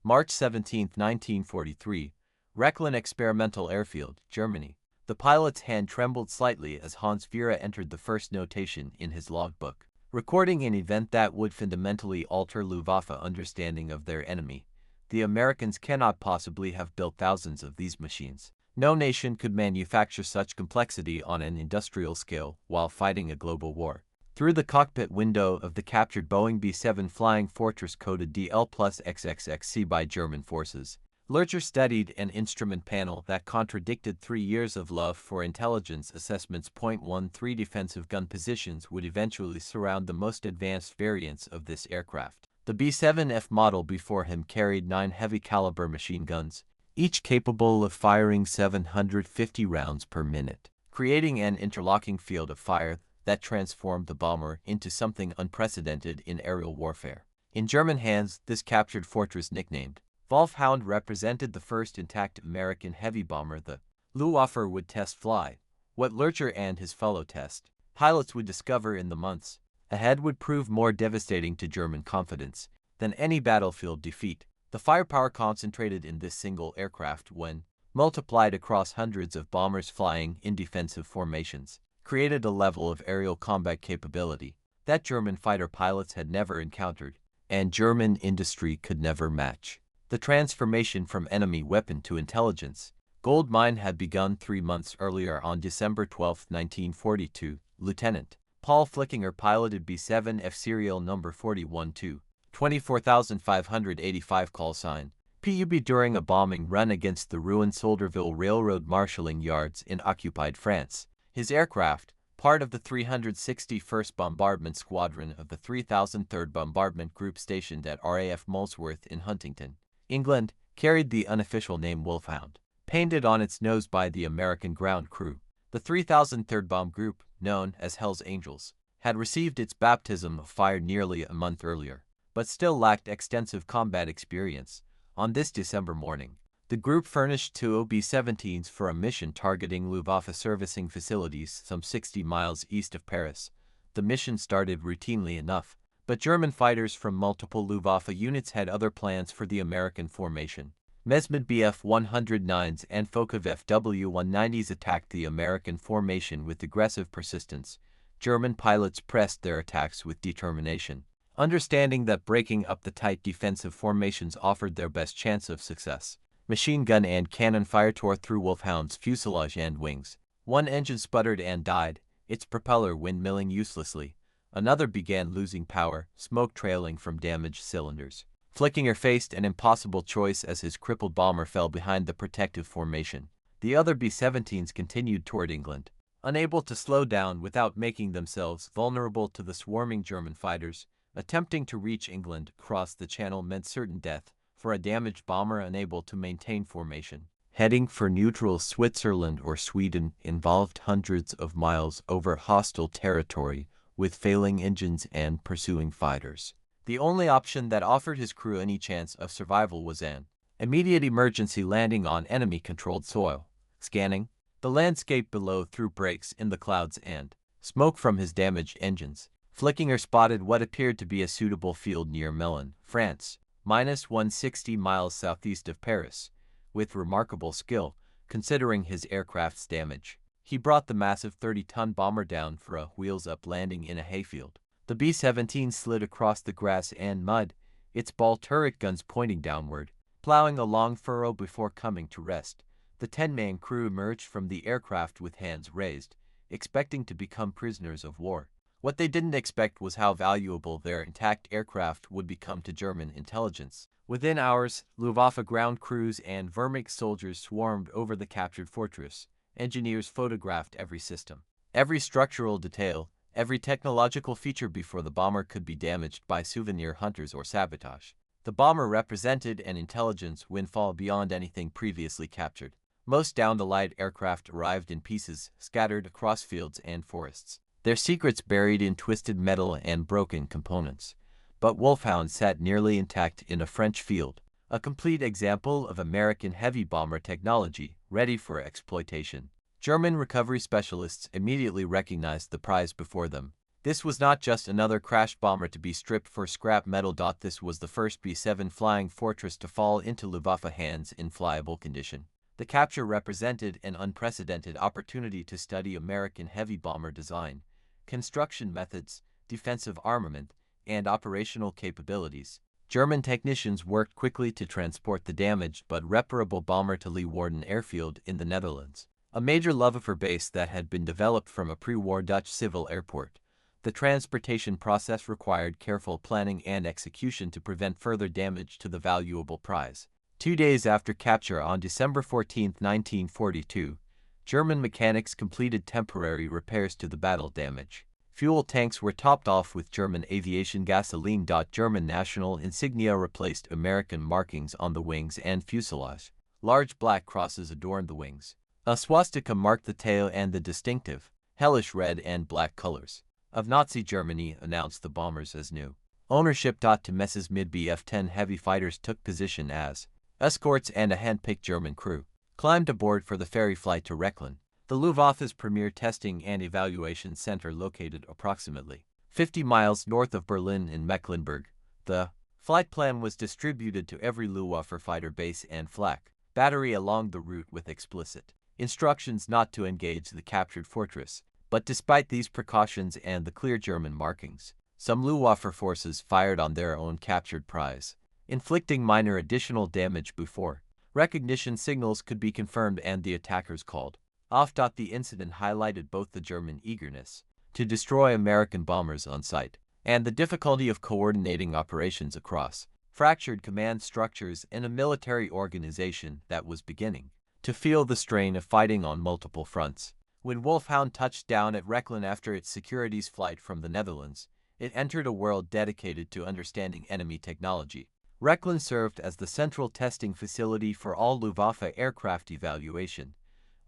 March 17, 1943, Rechlin Experimental Airfield, Germany. The pilot's hand trembled slightly as Hans-Werner entered the first notation in his logbook, recording an event that would fundamentally alter Luftwaffe understanding of their enemy. The Americans cannot possibly have built thousands of these machines. No nation could manufacture such complexity on an industrial scale while fighting a global war. Through the cockpit window of the captured Boeing B-7 Flying Fortress coded DL+XXXC by German forces, Lerche studied an instrument panel that contradicted 3 years of love for intelligence assessments. 13 defensive gun positions would eventually surround the most advanced variants of this aircraft. The B-7F model before him carried 9 heavy-caliber machine guns, each capable of firing 750 rounds per minute, creating an interlocking field of fire that transformed the bomber into something unprecedented in aerial warfare. In German hands, this captured fortress, nicknamed Wulf Hound, represented the first intact American heavy bomber the Luftwaffe would test fly. What Lerche and his fellow test pilots would discover in the months ahead would prove more devastating to German confidence than any battlefield defeat. The firepower concentrated in this single aircraft, when multiplied across hundreds of bombers flying in defensive formations, created a level of aerial combat capability that German fighter pilots had never encountered, and German industry could never match. The transformation from enemy weapon to intelligence gold mine had begun 3 months earlier. On December 12, 1942, Lieutenant Paul Flickinger piloted B-7F serial number 41-2, 24,585 call sign, PUB during a bombing run against the ruined Solderville Railroad marshalling yards in occupied France. His aircraft, part of the 361st Bombardment Squadron of the 3003rd Bombardment Group stationed at RAF Molesworth in Huntington, England, carried the unofficial name Wulf Hound, painted on its nose by the American ground crew. The 3003rd Bomb Group, known as Hell's Angels, had received its baptism of fire nearly a month earlier, but still lacked extensive combat experience. On this December morning, the group furnished 2 B-17's for a mission targeting Luftwaffe servicing facilities some 60 miles east of Paris. The mission started routinely enough, but German fighters from multiple Luftwaffe units had other plans for the American formation. Mesmed Bf-109s and Focke FW-190s attacked the American formation with aggressive persistence. German pilots pressed their attacks with determination, understanding that breaking up the tight defensive formations offered their best chance of success. Machine gun and cannon fire tore through Wulf Hound's fuselage and wings. One engine sputtered and died, its propeller windmilling uselessly. Another began losing power, smoke trailing from damaged cylinders. Flickinger faced an impossible choice as his crippled bomber fell behind the protective formation. The other B-17's continued toward England, unable to slow down without making themselves vulnerable to the swarming German fighters. Attempting to reach England across the channel meant certain death for a damaged bomber unable to maintain formation. Heading for neutral Switzerland or Sweden involved hundreds of miles over hostile territory with failing engines and pursuing fighters. The only option that offered his crew any chance of survival was an immediate emergency landing on enemy-controlled soil. Scanning the landscape below through breaks in the clouds and smoke from his damaged engines, Flickinger spotted what appeared to be a suitable field near Melun, France, -160 miles southeast of Paris. With remarkable skill, considering his aircraft's damage, he brought the massive 30-ton bomber down for a wheels-up landing in a hayfield. The B-17 slid across the grass and mud, its ball turret guns pointing downward, plowing a long furrow before coming to rest. The 10-man crew emerged from the aircraft with hands raised, expecting to become prisoners of war. What they didn't expect was how valuable their intact aircraft would become to German intelligence. Within hours, Luftwaffe ground crews and Wehrmacht soldiers swarmed over the captured fortress. Engineers photographed every system, every structural detail, every technological feature before the bomber could be damaged by souvenir hunters or sabotage. The bomber represented an intelligence windfall beyond anything previously captured. Most down-the-line aircraft arrived in pieces, scattered across fields and forests, their secrets buried in twisted metal and broken components. But Wulf Hound sat nearly intact in a French field, a complete example of American heavy bomber technology, ready for exploitation. German recovery specialists immediately recognized the prize before them. This was not just another crashed bomber to be stripped for scrap metal. This was the first B-7 flying fortress to fall into Luftwaffe hands in flyable condition. The capture represented an unprecedented opportunity to study American heavy bomber design, construction methods, defensive armament, and operational capabilities. German technicians worked quickly to transport the damaged but reparable bomber to Leeuwarden Airfield in the Netherlands, a major Luftwaffe base that had been developed from a pre-war Dutch civil airport. The transportation process required careful planning and execution to prevent further damage to the valuable prize. 2 days after capture on December 14, 1942, German mechanics completed temporary repairs to the battle damage. Fuel tanks were topped off with German aviation gasoline. German national insignia replaced American markings on the wings and fuselage. Large black crosses adorned the wings. A swastika marked the tail, and the distinctive, hellish red and black colors of Nazi Germany announced the bombers as new ownership. To Mess's mid-Bf-10 heavy fighters took position as escorts, and a hand-picked German crew climbed aboard for the ferry flight to Rechlin, the Luftwaffe's premier testing and evaluation center located approximately 50 miles north of Berlin in Mecklenburg. The flight plan was distributed to every Luftwaffe fighter base and flak battery along the route with explicit instructions not to engage the captured fortress. But despite these precautions and the clear German markings, some Luftwaffe forces fired on their own captured prize, inflicting minor additional damage before recognition signals could be confirmed and the attackers called off. The incident highlighted both the German eagerness to destroy American bombers on sight and the difficulty of coordinating operations across fractured command structures in a military organization that was beginning to feel the strain of fighting on multiple fronts. When Wulf Hound touched down at Rechlin after its securities flight from the Netherlands, it entered a world dedicated to understanding enemy technology. Rechlin served as the central testing facility for all Luftwaffe aircraft evaluation,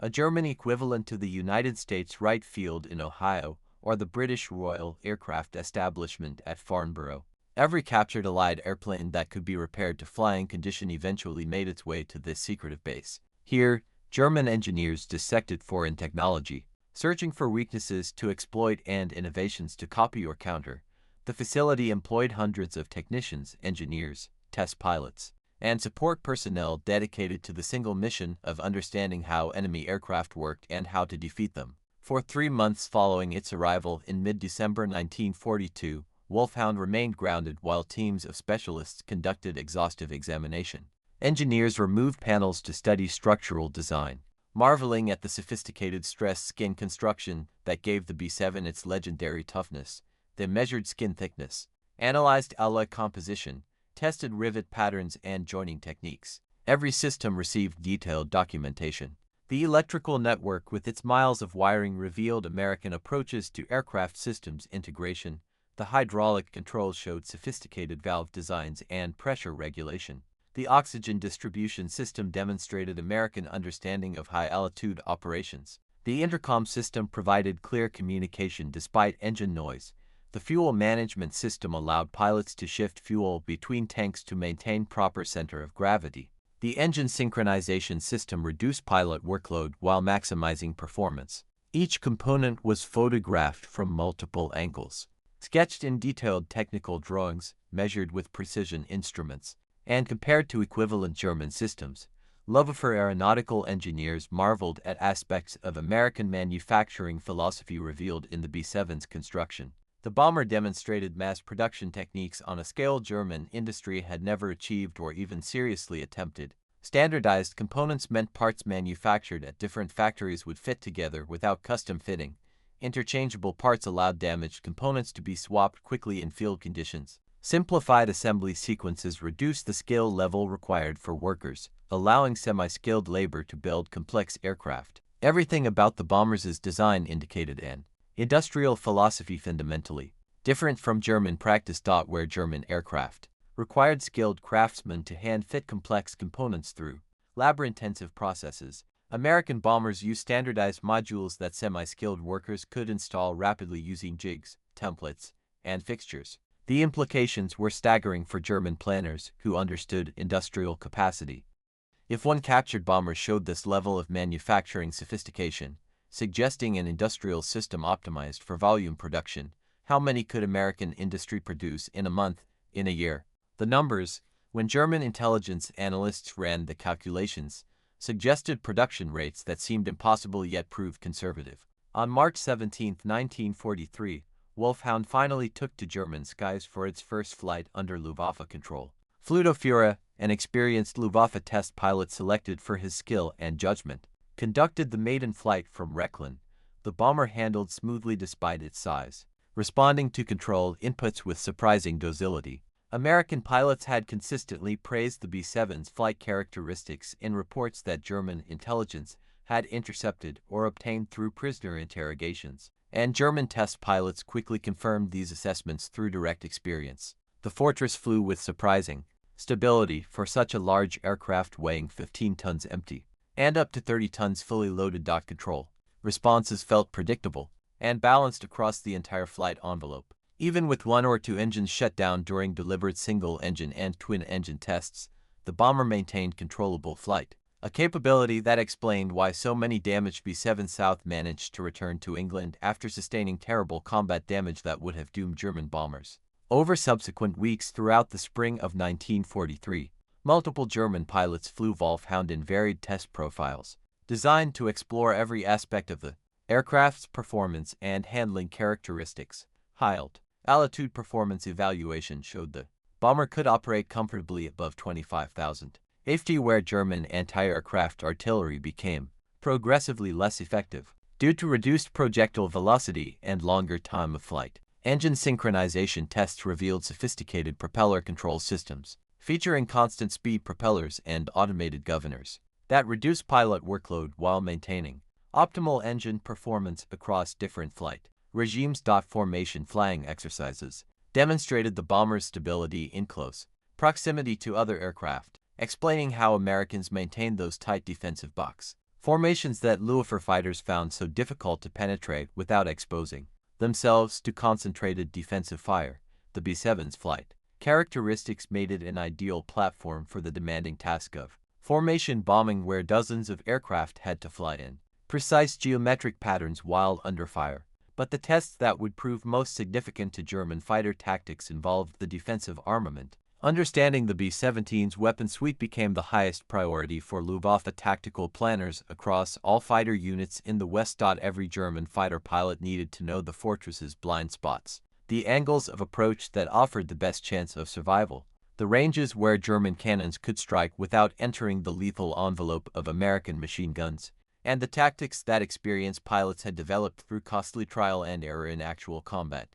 a German equivalent to the United States Wright Field in Ohio or the British Royal Aircraft Establishment at Farnborough. Every captured Allied airplane that could be repaired to flying condition eventually made its way to this secretive base. Here, German engineers dissected foreign technology, searching for weaknesses to exploit and innovations to copy or counter. The facility employed hundreds of technicians, engineers, test pilots, and support personnel dedicated to the single mission of understanding how enemy aircraft worked and how to defeat them. For 3 months following its arrival in mid-December 1942, Wulf Hound remained grounded while teams of specialists conducted exhaustive examination. Engineers removed panels to study structural design, marveling at the sophisticated stressed skin construction that gave the B-7 its legendary toughness. They measured skin thickness, analyzed alloy composition, tested rivet patterns and joining techniques. Every system received detailed documentation. The electrical network with its miles of wiring revealed American approaches to aircraft systems integration. The hydraulic controls showed sophisticated valve designs and pressure regulation. The oxygen distribution system demonstrated American understanding of high-altitude operations. The intercom system provided clear communication despite engine noise. The fuel management system allowed pilots to shift fuel between tanks to maintain proper center of gravity. The engine synchronization system reduced pilot workload while maximizing performance. Each component was photographed from multiple angles, sketched in detailed technical drawings, measured with precision instruments, and compared to equivalent German systems. Luftwaffe aeronautical engineers marveled at aspects of American manufacturing philosophy revealed in the B-7's construction. The bomber demonstrated mass production techniques on a scale German industry had never achieved or even seriously attempted. Standardized components meant parts manufactured at different factories would fit together without custom fitting. Interchangeable parts allowed damaged components to be swapped quickly in field conditions. Simplified assembly sequences reduced the skill level required for workers, allowing semi-skilled labor to build complex aircraft. Everything about the bombers' design indicated an industrial philosophy fundamentally different from German practice. Where German aircraft required skilled craftsmen to hand-fit complex components through labor-intensive processes, American bombers used standardized modules that semi-skilled workers could install rapidly using jigs, templates, and fixtures. The implications were staggering for German planners who understood industrial capacity. If one captured bomber showed this level of manufacturing sophistication, suggesting an industrial system optimized for volume production, How many could American industry produce in a month, in a year? The numbers, when German intelligence analysts ran the calculations, suggested production rates that seemed impossible yet proved conservative. On March 17, 1943, Wulf Hound finally took to German skies for its first flight under Luftwaffe control. Flugführer, an experienced Luftwaffe test pilot selected for his skill and judgment, conducted the maiden flight from Rechlin. The bomber handled smoothly despite its size, responding to control inputs with surprising docility. American pilots had consistently praised the B-7's flight characteristics in reports that German intelligence had intercepted or obtained through prisoner interrogations, and German test pilots quickly confirmed these assessments through direct experience. The Fortress flew with surprising stability for such a large aircraft weighing 15 tons empty, and up to 30 tons fully loaded. Control responses felt predictable and balanced across the entire flight envelope. Even with one or two engines shut down during deliberate single-engine and twin-engine tests, the bomber maintained controllable flight, a capability that explained why so many damaged B-7 South managed to return to England after sustaining terrible combat damage that would have doomed German bombers. Over subsequent weeks throughout the spring of 1943, multiple German pilots flew Wulf Hound in varied test profiles, designed to explore every aspect of the aircraft's performance and handling characteristics. HIALT altitude performance evaluation showed the bomber could operate comfortably above 25,000 ft, where German anti-aircraft artillery became progressively less effective due to reduced projectile velocity and longer time of flight. Engine synchronization tests revealed sophisticated propeller control systems, featuring constant speed propellers and automated governors, that reduce pilot workload while maintaining optimal engine performance across different flight regimes. Formation flying exercises demonstrated the bomber's stability in close proximity to other aircraft, explaining how Americans maintained those tight defensive box formations that Luftwaffe fighters found so difficult to penetrate without exposing themselves to concentrated defensive fire. The B-7's flight characteristics made it an ideal platform for the demanding task of formation bombing, where dozens of aircraft had to fly in precise geometric patterns while under fire. But the tests that would prove most significant to German fighter tactics involved the defensive armament. Understanding the B-17's weapon suite became the highest priority for Luftwaffe tactical planners across all fighter units in the West. Every German fighter pilot needed to know the fortress's blind spots, the angles of approach that offered the best chance of survival, the ranges where German cannons could strike without entering the lethal envelope of American machine guns, and the tactics that experienced pilots had developed through costly trial and error in actual combat.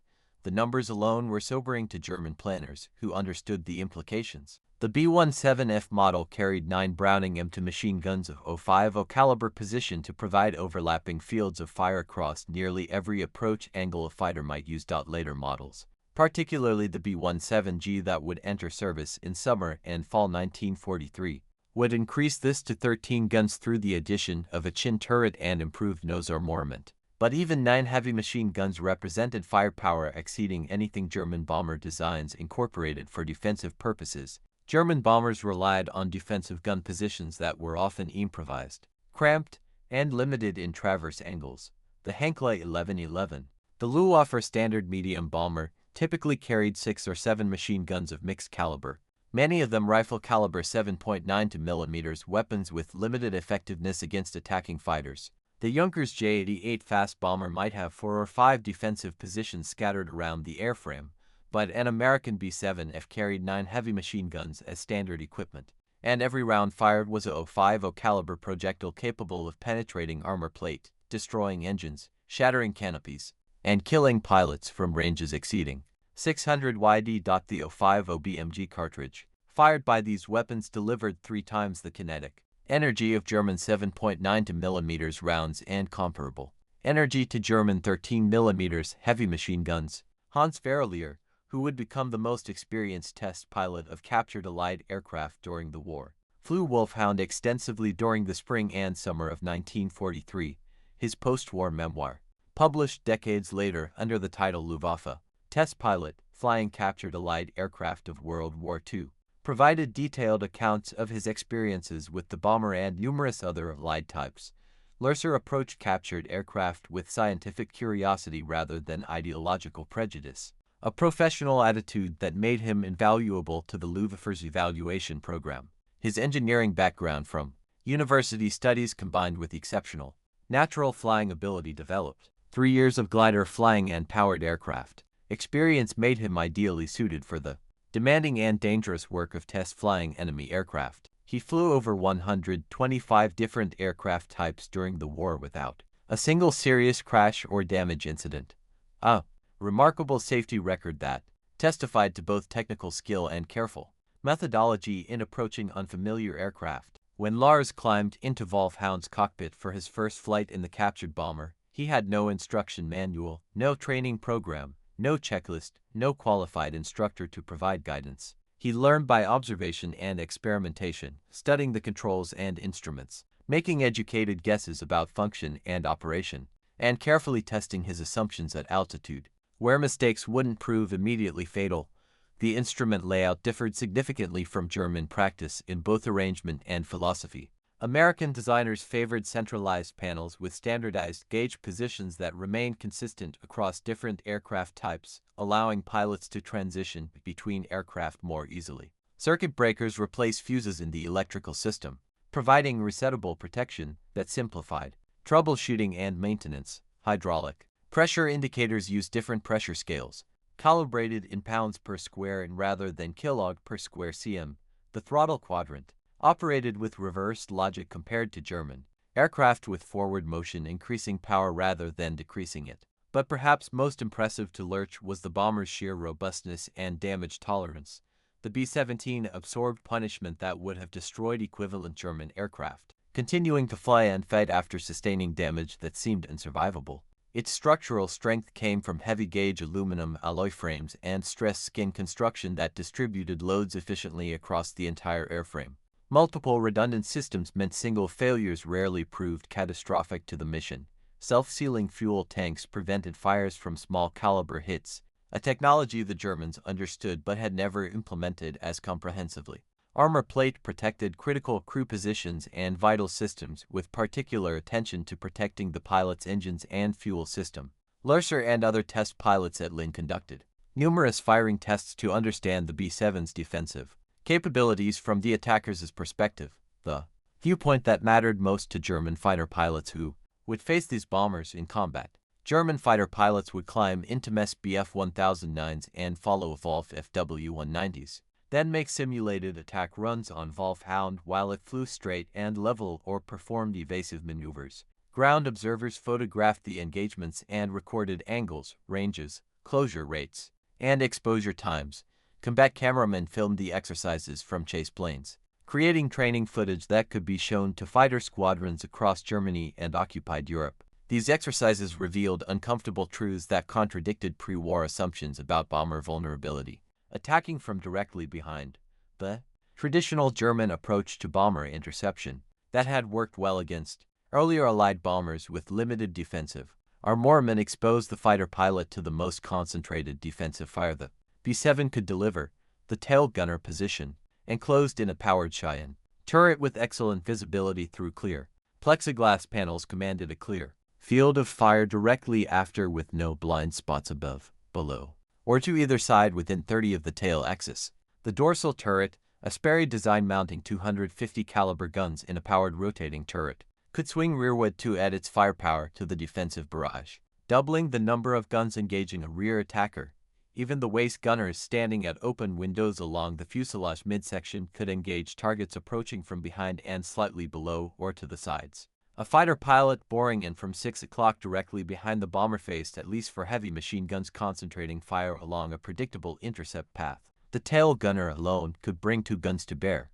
The numbers alone were sobering to German planners, who understood the implications. The B-17F model carried 9 Browning M2 machine guns of .050 caliber positioned to provide overlapping fields of fire across nearly every approach angle a fighter might use. Later models, particularly the B-17G that would enter service in summer and fall 1943, would increase this to 13 guns through the addition of a chin turret and improved nose armament. But even 9 heavy machine guns represented firepower exceeding anything German bomber designs incorporated for defensive purposes. German bombers relied on defensive gun positions that were often improvised, cramped, and limited in traverse angles. The Henkel 1111, the Luftwaffe standard medium bomber, typically carried 6 or 7 machine guns of mixed caliber, many of them rifle caliber 7.9 mm weapons with limited effectiveness against attacking fighters. The Junkers J-88 fast bomber might have 4 or 5 defensive positions scattered around the airframe, but an American B-7F carried 9 heavy machine guns as standard equipment, and every round fired was a .050 caliber projectile capable of penetrating armor plate, destroying engines, shattering canopies, and killing pilots from ranges exceeding 600 yd. The .050 BMG cartridge, fired by these weapons, delivered 3 times the kinetic energy of German 7.9 mm rounds and comparable energy to German 13 mm heavy machine guns. Hans-Werner Lerche, who would become the most experienced test pilot of captured Allied aircraft during the war, flew Wulf Hound extensively during the spring and summer of 1943. His post-war memoir, published decades later under the title Luftwaffe Test Pilot, Flying Captured Allied Aircraft of World War II, provided detailed accounts of his experiences with the bomber and numerous other Allied types. Lerche approached captured aircraft with scientific curiosity rather than ideological prejudice, a professional attitude that made him invaluable to the Luftwaffe's evaluation program. His engineering background from university studies combined with exceptional natural flying ability developed 3 years of glider flying and powered aircraft experience made him ideally suited for the demanding and dangerous work of test flying enemy aircraft. He flew over 125 different aircraft types during the war without a single serious crash or damage incident, a remarkable safety record that testified to both technical skill and careful methodology in approaching unfamiliar aircraft. When Lars climbed into Wulf Hound's cockpit for his first flight in the captured bomber, he had no instruction manual, no training program, no checklist, no qualified instructor to provide guidance. He learned by observation and experimentation, studying the controls and instruments, making educated guesses about function and operation, and carefully testing his assumptions at altitude, where mistakes wouldn't prove immediately fatal. The instrument layout differed significantly from German practice in both arrangement and philosophy. American designers favored centralized panels with standardized gauge positions that remained consistent across different aircraft types, allowing pilots to transition between aircraft more easily. Circuit breakers replaced fuses in the electrical system, providing resettable protection that simplified troubleshooting and maintenance. Hydraulic pressure indicators use different pressure scales, calibrated in pounds per square inch rather than kilog per square cm. The throttle quadrant operated with reversed logic compared to German aircraft, with forward motion increasing power rather than decreasing it. But perhaps most impressive to Lerche was the bomber's sheer robustness and damage tolerance. The B-17 absorbed punishment that would have destroyed equivalent German aircraft, continuing to fly and fight after sustaining damage that seemed unsurvivable. Its structural strength came from heavy-gauge aluminum alloy frames and stressed skin construction that distributed loads efficiently across the entire airframe. Multiple redundant systems meant single failures rarely proved catastrophic to the mission. Self-sealing fuel tanks prevented fires from small-caliber hits, a technology the Germans understood but had never implemented as comprehensively. Armor plate protected critical crew positions and vital systems, with particular attention to protecting the pilot's engines and fuel system. Lerche and other test pilots at Lynn conducted numerous firing tests to understand the B-7's defensive capabilities from the attacker's perspective, the viewpoint that mattered most to German fighter pilots who would face these bombers in combat. German fighter pilots would climb into MES Bf-1009s and follow Wulf FW-190s. Then make simulated attack runs on Wulf Hound while it flew straight and level or performed evasive maneuvers. Ground observers photographed the engagements and recorded angles, ranges, closure rates, and exposure times. Combat cameramen filmed the exercises from chase planes, creating training footage that could be shown to fighter squadrons across Germany and occupied Europe. These exercises revealed uncomfortable truths that contradicted pre-war assumptions about bomber vulnerability. Attacking from directly behind, the traditional German approach to bomber interception that had worked well against earlier Allied bombers with limited defensive armament, exposed the fighter pilot to the most concentrated defensive fire the B-7 could deliver. The tail gunner position, enclosed in a powered Cheyenne turret with excellent visibility through clear plexiglass panels, commanded a clear field of fire directly after, with no blind spots above, below, or to either side within 30 of the tail axis. The dorsal turret, a Sperry design mounting 250 caliber guns in a powered rotating turret, could swing rearward to add its firepower to the defensive barrage, doubling the number of guns engaging a rear attacker. Even the waist gunners standing at open windows along the fuselage midsection could engage targets approaching from behind and slightly below or to the sides. A fighter pilot boring in from 6 o'clock directly behind the bomber faced at least 4 heavy machine guns concentrating fire along a predictable intercept path. The tail gunner alone could bring 2 guns to bear,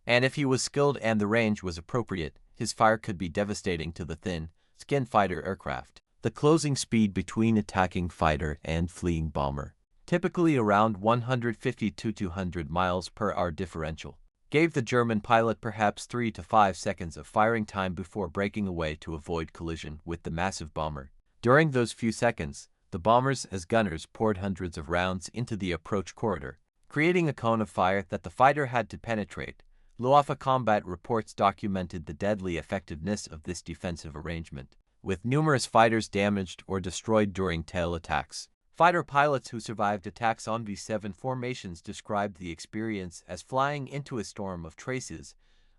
and if he was skilled and the range was appropriate, his fire could be devastating to the thin-skinned fighter aircraft. The closing speed between attacking fighter and fleeing bomber, typically around 150 to 200 miles per hour differential, gave the German pilot perhaps 3 to 5 seconds of firing time before breaking away to avoid collision with the massive bomber. During those few seconds, the bombers as gunners poured hundreds of rounds into the approach corridor, creating a cone of fire that the fighter had to penetrate. Luftwaffe combat reports documented the deadly effectiveness of this defensive arrangement, with numerous fighters damaged or destroyed during tail attacks. Fighter pilots who survived attacks on B-7 formations described the experience as flying into a storm of traces,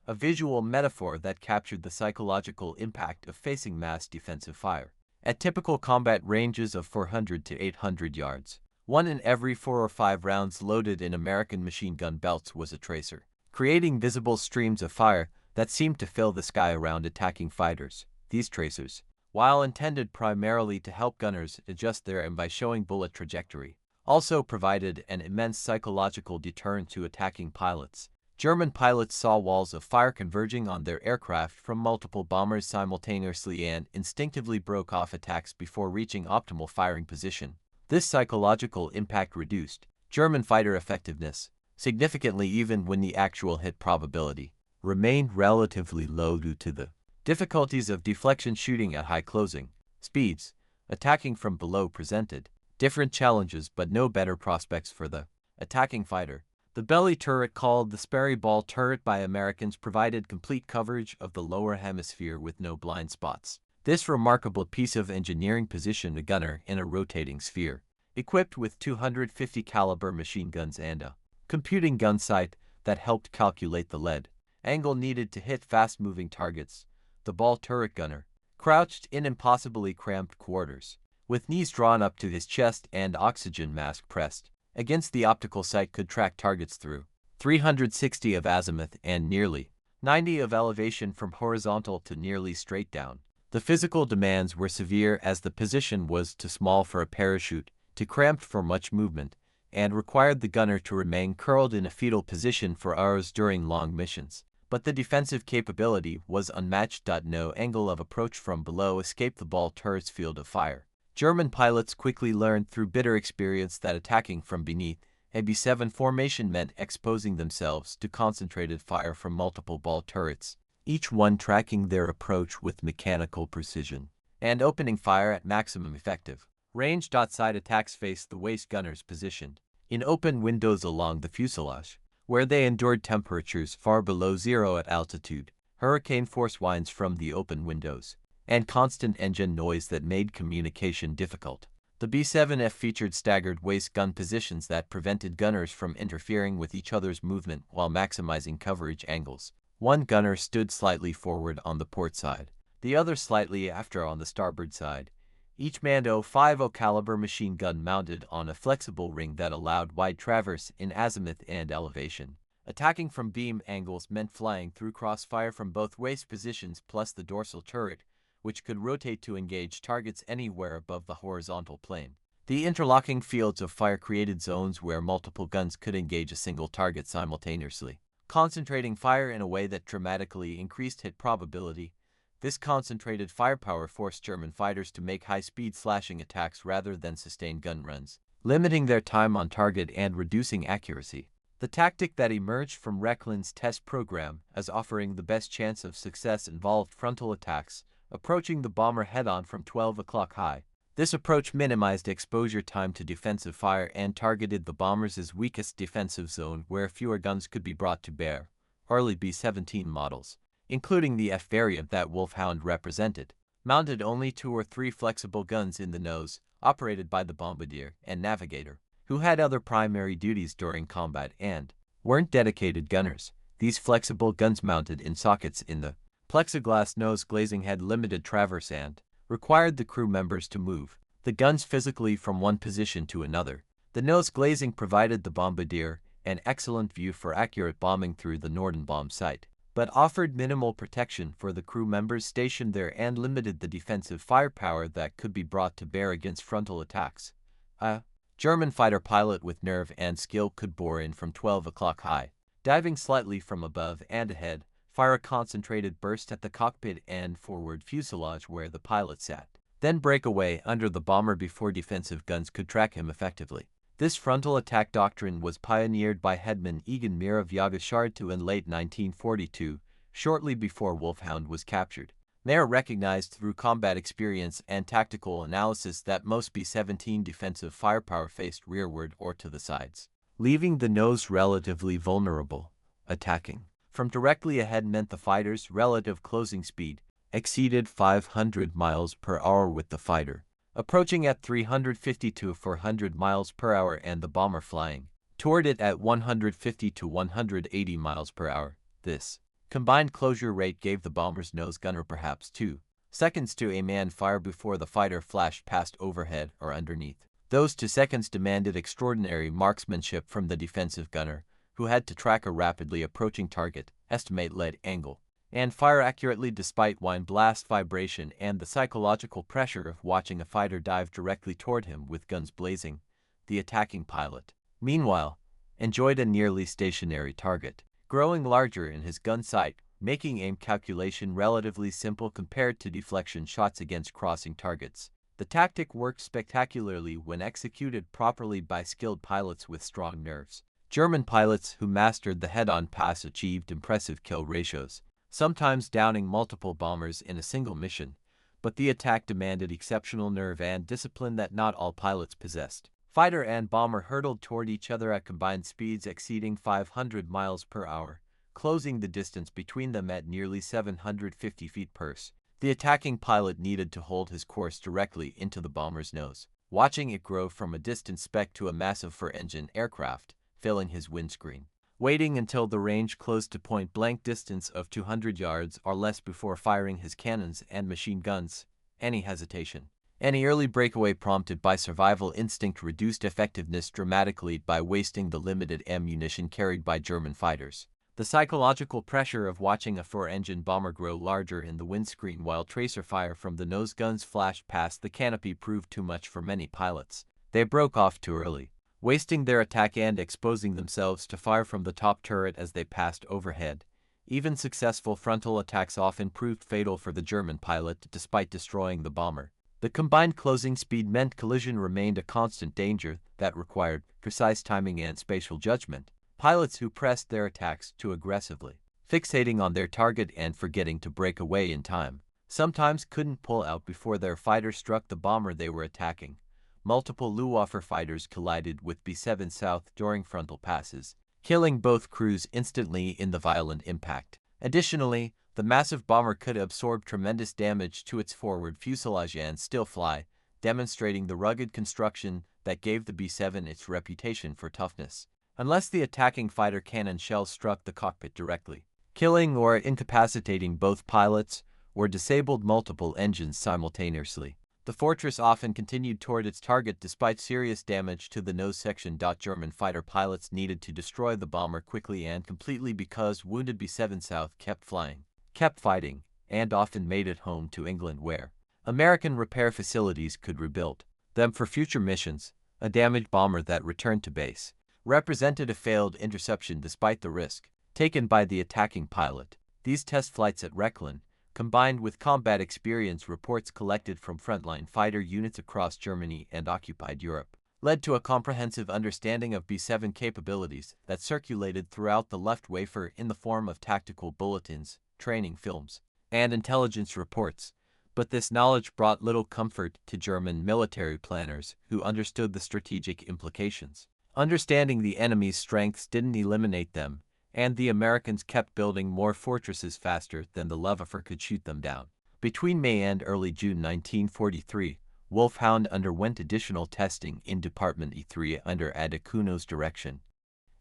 a visual metaphor that captured the psychological impact of facing mass defensive fire. At typical combat ranges of 400 to 800 yards, 1 in every 4 or 5 rounds loaded in American machine gun belts was a tracer, creating visible streams of fire that seemed to fill the sky around attacking fighters. These tracers, while intended primarily to help gunners adjust their aim by showing bullet trajectory, also provided an immense psychological deterrent to attacking pilots. German pilots saw walls of fire converging on their aircraft from multiple bombers simultaneously and instinctively broke off attacks before reaching optimal firing position. This psychological impact reduced German fighter effectiveness significantly even when the actual hit probability remained relatively low due to the difficulties of deflection shooting at high closing speeds. Attacking from below presented different challenges but no better prospects for the attacking fighter. The belly turret, called the Sperry Ball turret by Americans, provided complete coverage of the lower hemisphere with no blind spots. This remarkable piece of engineering positioned a gunner in a rotating sphere, equipped with 250 caliber machine guns and a computing gun sight that helped calculate the lead angle needed to hit fast-moving targets. The ball turret gunner, crouched in impossibly cramped quarters, with knees drawn up to his chest and oxygen mask pressed against the optical sight, could track targets through 360 of azimuth and nearly 90 of elevation from horizontal to nearly straight down. The physical demands were severe as the position was too small for a parachute, too cramped for much movement, and required the gunner to remain curled in a fetal position for hours during long missions. But the defensive capability was unmatched. No angle of approach from below escaped the ball turret's field of fire. German pilots quickly learned through bitter experience that attacking from beneath a B-7 formation meant exposing themselves to concentrated fire from multiple ball turrets, each one tracking their approach with mechanical precision and opening fire at maximum effective range. Side attacks faced the waist gunners positioned in open windows along the fuselage, where they endured temperatures far below zero at altitude, hurricane force winds from the open windows, and constant engine noise that made communication difficult. The B-7F featured staggered waist gun positions that prevented gunners from interfering with each other's movement while maximizing coverage angles. One gunner stood slightly forward on the port side, the other slightly after on the starboard side. Each manned .50 caliber machine gun mounted on a flexible ring that allowed wide traverse in azimuth and elevation. Attacking from beam angles meant flying through crossfire from both waist positions plus the dorsal turret, which could rotate to engage targets anywhere above the horizontal plane. The interlocking fields of fire created zones where multiple guns could engage a single target simultaneously, concentrating fire in a way that dramatically increased hit probability. This concentrated firepower forced German fighters to make high-speed slashing attacks rather than sustained gun runs, limiting their time on target and reducing accuracy. The tactic that emerged from Rechlin's test program as offering the best chance of success involved frontal attacks, approaching the bomber head-on from 12 o'clock high. This approach minimized exposure time to defensive fire and targeted the bomber's weakest defensive zone where fewer guns could be brought to bear. Early B-17 models, including the F variant that Wulf Hound represented, mounted only 2 or 3 flexible guns in the nose, operated by the bombardier and navigator, who had other primary duties during combat and weren't dedicated gunners. These flexible guns mounted in sockets in the plexiglass nose glazing had limited traverse and required the crew members to move the guns physically from one position to another. The nose glazing provided the bombardier an excellent view for accurate bombing through the Norden bomb sight, but offered minimal protection for the crew members stationed there and limited the defensive firepower that could be brought to bear against frontal attacks. A German fighter pilot with nerve and skill could bore in from 12 o'clock high, diving slightly from above and ahead, fire a concentrated burst at the cockpit and forward fuselage where the pilot sat, then break away under the bomber before defensive guns could track him effectively. This frontal attack doctrine was pioneered by Hauptmann Egon Mayer of Vega in late 1942, shortly before Wulf Hound was captured. Mayer recognized through combat experience and tactical analysis that most B-17 defensive firepower faced rearward or to the sides, leaving the nose relatively vulnerable. Attacking from directly ahead meant the fighter's relative closing speed exceeded 500 miles per hour, with the fighter approaching at 350 to 400 miles per hour and the bomber flying toward it at 150 to 180 miles per hour. This combined closure rate gave the bomber's nose gunner perhaps 2 seconds to a man fire before the fighter flashed past overhead or underneath. Those 2 seconds demanded extraordinary marksmanship from the defensive gunner, who had to track a rapidly approaching target, estimate lead angle, and fire accurately despite wind blast vibration and the psychological pressure of watching a fighter dive directly toward him with guns blazing. The attacking pilot, meanwhile, enjoyed a nearly stationary target, growing larger in his gun sight, making aim calculation relatively simple compared to deflection shots against crossing targets. The tactic worked spectacularly when executed properly by skilled pilots with strong nerves. German pilots who mastered the head-on pass achieved impressive kill ratios, sometimes downing multiple bombers in a single mission, but the attack demanded exceptional nerve and discipline that not all pilots possessed. Fighter and bomber hurtled toward each other at combined speeds exceeding 500 miles per hour, closing the distance between them at nearly 750 feet per s. The attacking pilot needed to hold his course directly into the bomber's nose, watching it grow from a distant speck to a massive four-engine aircraft, filling his windscreen, waiting until the range closed to point-blank distance of 200 yards or less before firing his cannons and machine guns. Any hesitation, any early breakaway prompted by survival instinct reduced effectiveness dramatically by wasting the limited ammunition carried by German fighters. The psychological pressure of watching a four-engine bomber grow larger in the windscreen while tracer fire from the nose guns flashed past the canopy proved too much for many pilots. They broke off too early, wasting their attack and exposing themselves to fire from the top turret as they passed overhead. Even successful frontal attacks often proved fatal for the German pilot despite destroying the bomber. The combined closing speed meant collision remained a constant danger that required precise timing and spatial judgment. Pilots who pressed their attacks too aggressively, fixating on their target and forgetting to break away in time, sometimes couldn't pull out before their fighter struck the bomber they were attacking. Multiple Luftwaffe fighters collided with B-7 South during frontal passes, killing both crews instantly in the violent impact. Additionally, the massive bomber could absorb tremendous damage to its forward fuselage and still fly, demonstrating the rugged construction that gave the B-7 its reputation for toughness. Unless the attacking fighter cannon shells struck the cockpit directly, killing or incapacitating both pilots, or disabled multiple engines simultaneously. The fortress often continued toward its target despite serious damage to the nose section. German fighter pilots needed to destroy the bomber quickly and completely because wounded B-7 South kept flying, kept fighting, and often made it home to England where American repair facilities could rebuild them for future missions. A damaged bomber that returned to base represented a failed interception despite the risk taken by the attacking pilot. These test flights at Rechlin, combined with combat experience reports collected from frontline fighter units across Germany and occupied Europe, led to a comprehensive understanding of B-7 capabilities that circulated throughout the Luftwaffe in the form of tactical bulletins, training films, and intelligence reports. But this knowledge brought little comfort to German military planners who understood the strategic implications. Understanding the enemy's strengths didn't eliminate them, and the Americans kept building more fortresses faster than the Luftwaffe could shoot them down. Between May and early June 1943, Wulf Hound underwent additional testing in Department E3 under Adecuno's direction.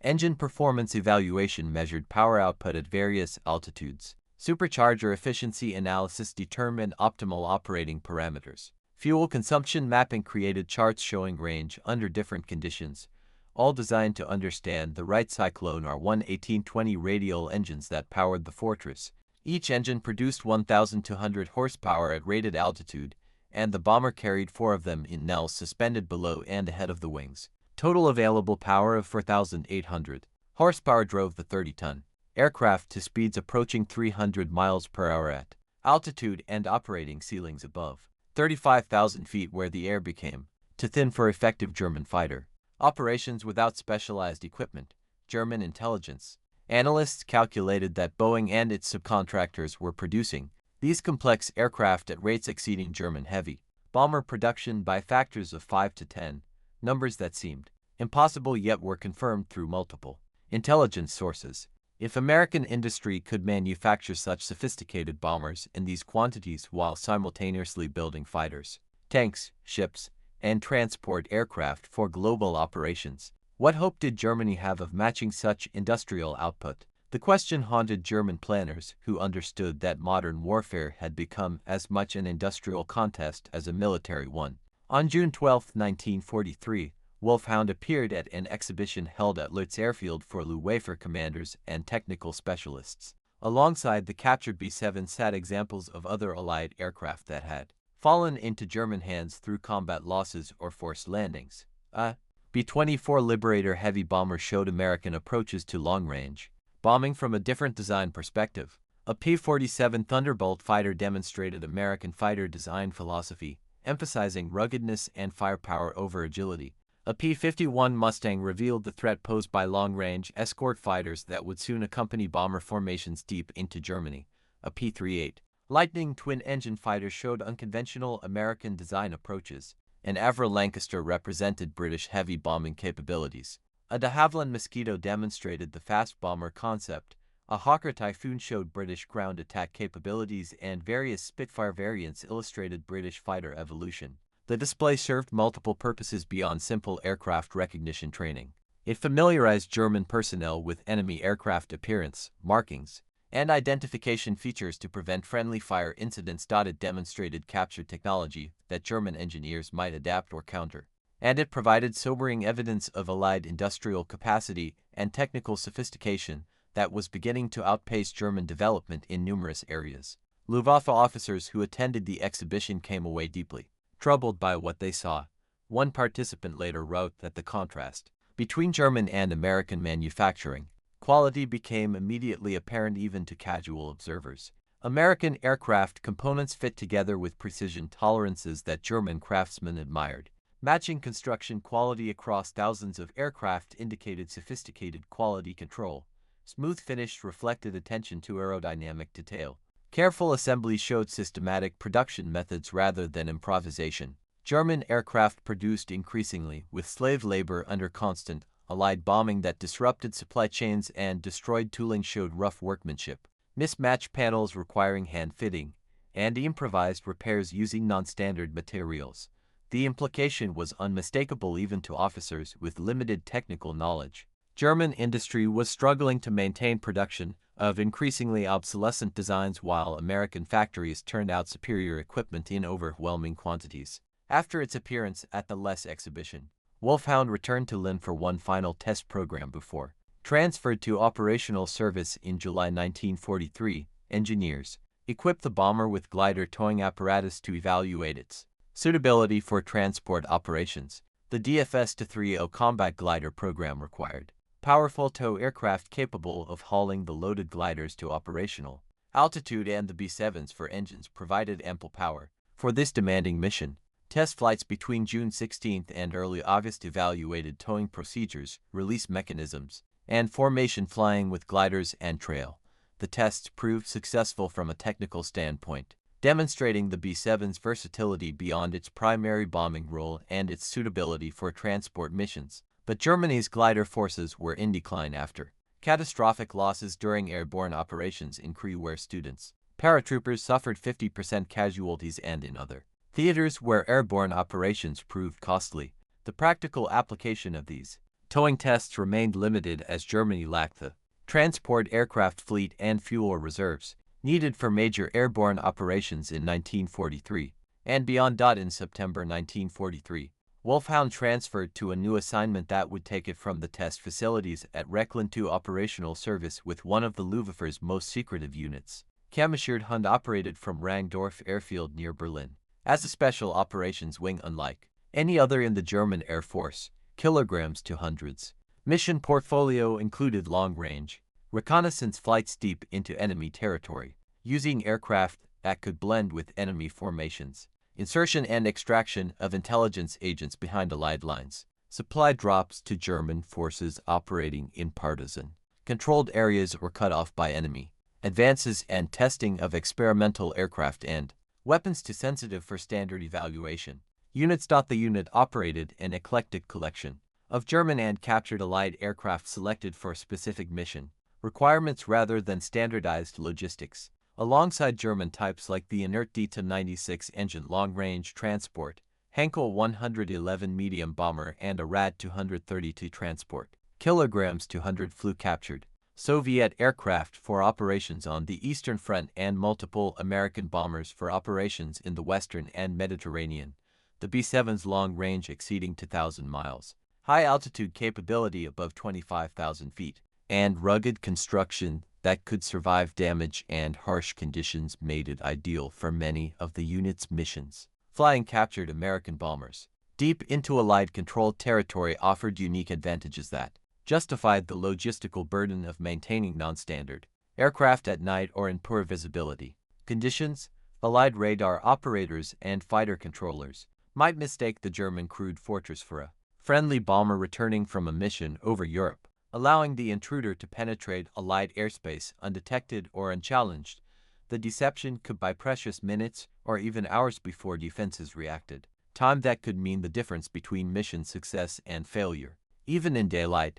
Engine performance evaluation measured power output at various altitudes. Supercharger efficiency analysis determined optimal operating parameters. Fuel consumption mapping created charts showing range under different conditions, all designed to understand the right Cyclone R1-1820 radial engines that powered the fortress. Each engine produced 1,200 horsepower at rated altitude, and the bomber carried 4 of them in nels suspended below and ahead of the wings. Total available power of 4,800 horsepower drove the 30-ton aircraft to speeds approaching 300 miles per hour at altitude and operating ceilings above 35,000 feet where the air became too thin for effective German fighter operations without specialized equipment. German intelligence analysts calculated that Boeing and its subcontractors were producing these complex aircraft at rates exceeding German heavy bomber production by factors of 5 to 10, numbers that seemed impossible yet were confirmed through multiple intelligence sources. If American industry could manufacture such sophisticated bombers in these quantities while simultaneously building fighters, tanks, ships, and transport aircraft for global operations, what hope did Germany have of matching such industrial output? The question haunted German planners who understood that modern warfare had become as much an industrial contest as a military one. On June 12, 1943, Wulf Hound appeared at an exhibition held at Rechlin Airfield for Luftwaffe commanders and technical specialists. Alongside the captured B-7 sat examples of other Allied aircraft that had fallen into German hands through combat losses or forced landings. A B-24 Liberator heavy bomber showed American approaches to long-range bombing from a different design perspective. A P-47 Thunderbolt fighter demonstrated American fighter design philosophy, emphasizing ruggedness and firepower over agility. A P-51 Mustang revealed the threat posed by long-range escort fighters that would soon accompany bomber formations deep into Germany. A P-38 Lightning twin-engine fighter showed unconventional American design approaches. An Avro Lancaster represented British heavy bombing capabilities. A de Havilland Mosquito demonstrated the fast bomber concept. A Hawker Typhoon showed British ground attack capabilities, and various Spitfire variants illustrated British fighter evolution. The display served multiple purposes beyond simple aircraft recognition training. It familiarized German personnel with enemy aircraft appearance, markings, and identification features to prevent friendly fire incidents. It demonstrated captured technology that German engineers might adapt or counter. And it provided sobering evidence of Allied industrial capacity and technical sophistication that was beginning to outpace German development in numerous areas. Luftwaffe officers who attended the exhibition came away deeply troubled by what they saw. One participant later wrote that the contrast between German and American manufacturing quality became immediately apparent even to casual observers. American aircraft components fit together with precision tolerances that German craftsmen admired. Matching construction quality across thousands of aircraft indicated sophisticated quality control. Smooth finish reflected attention to aerodynamic detail. Careful assembly showed systematic production methods rather than improvisation. German aircraft produced increasingly with slave labor under constant Allied bombing that disrupted supply chains and destroyed tooling showed rough workmanship. Mismatched panels requiring hand fitting, and improvised repairs using non-standard materials. The implication was unmistakable even to officers with limited technical knowledge. German industry was struggling to maintain production of increasingly obsolescent designs while American factories turned out superior equipment in overwhelming quantities. After its appearance at the Les exhibition, Wulf Hound returned to Lynn for one final test program before transferred to operational service in July 1943. Engineers equipped the bomber with glider towing apparatus to evaluate its suitability for transport operations. The DFS-30 combat glider program required powerful tow aircraft capable of hauling the loaded gliders to operational altitude, and the B-7s for engines provided ample power for this demanding mission. Test flights between June 16 and early August evaluated towing procedures, release mechanisms, and formation flying with gliders and trail. The tests proved successful from a technical standpoint, demonstrating the B-7's versatility beyond its primary bombing role and its suitability for transport missions. But Germany's glider forces were in decline after catastrophic losses during airborne operations in Korea, where students, paratroopers suffered 50% casualties, and in other theaters where airborne operations proved costly. The practical application of these towing tests remained limited as Germany lacked the transport aircraft fleet and fuel reserves needed for major airborne operations in 1943 and beyond. In September 1943, Wulf Hound transferred to a new assignment that would take it from the test facilities at Rechlin to operational service with one of the Luftwaffe's most secretive units. Kampfgeschwader Hund operated from Rangdorf Airfield near Berlin as a special operations wing unlike any other in the German Air Force. Kilograms to hundreds. Mission portfolio included long-range reconnaissance flights deep into enemy territory, using aircraft that could blend with enemy formations, insertion and extraction of intelligence agents behind Allied lines, supply drops to German forces operating in partisan controlled areas or cut off by enemy advances, and testing of experimental aircraft and weapons too sensitive for standard evaluation. Units. The unit operated an eclectic collection of German and captured Allied aircraft selected for a specific mission. requirements rather than standardized logistics. Alongside German types like the inert D-96 engine long-range transport, Henkel 111 medium bomber and a Rad 232 transport, kilograms 200 flew captured. Soviet aircraft for operations on the Eastern Front and multiple American bombers for operations in the Western and Mediterranean. The B-7's long range exceeding 2,000 miles, high altitude capability above 25,000 feet, and rugged construction that could survive damage and harsh conditions made it ideal for many of the unit's missions. Flying captured American bombers deep into Allied-controlled territory offered unique advantages that justified the logistical burden of maintaining non-standard aircraft at night or in poor visibility conditions. Allied radar operators and fighter controllers might mistake the German crude fortress for a friendly bomber returning from a mission over Europe, allowing the intruder to penetrate Allied airspace undetected or unchallenged. The deception could buy precious minutes or even hours before defenses reacted, time that could mean the difference between mission success and failure. Even in daylight,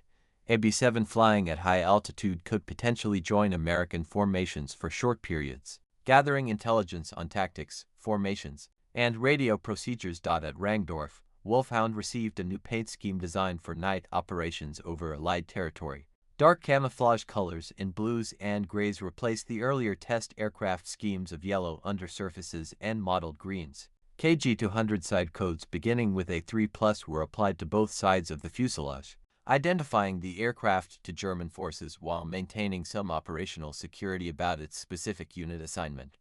a B-7 flying at high altitude could potentially join American formations for short periods, gathering intelligence on tactics, formations, and radio procedures. At Rangdorf, Wulf Hound received a new paint scheme designed for night operations over Allied territory. Dark camouflage colors in blues and grays replaced the earlier test aircraft schemes of yellow undersurfaces and mottled greens. KG-200 side codes beginning with a 3+ were applied to both sides of the fuselage, identifying the aircraft to German forces while maintaining some operational security about its specific unit assignment.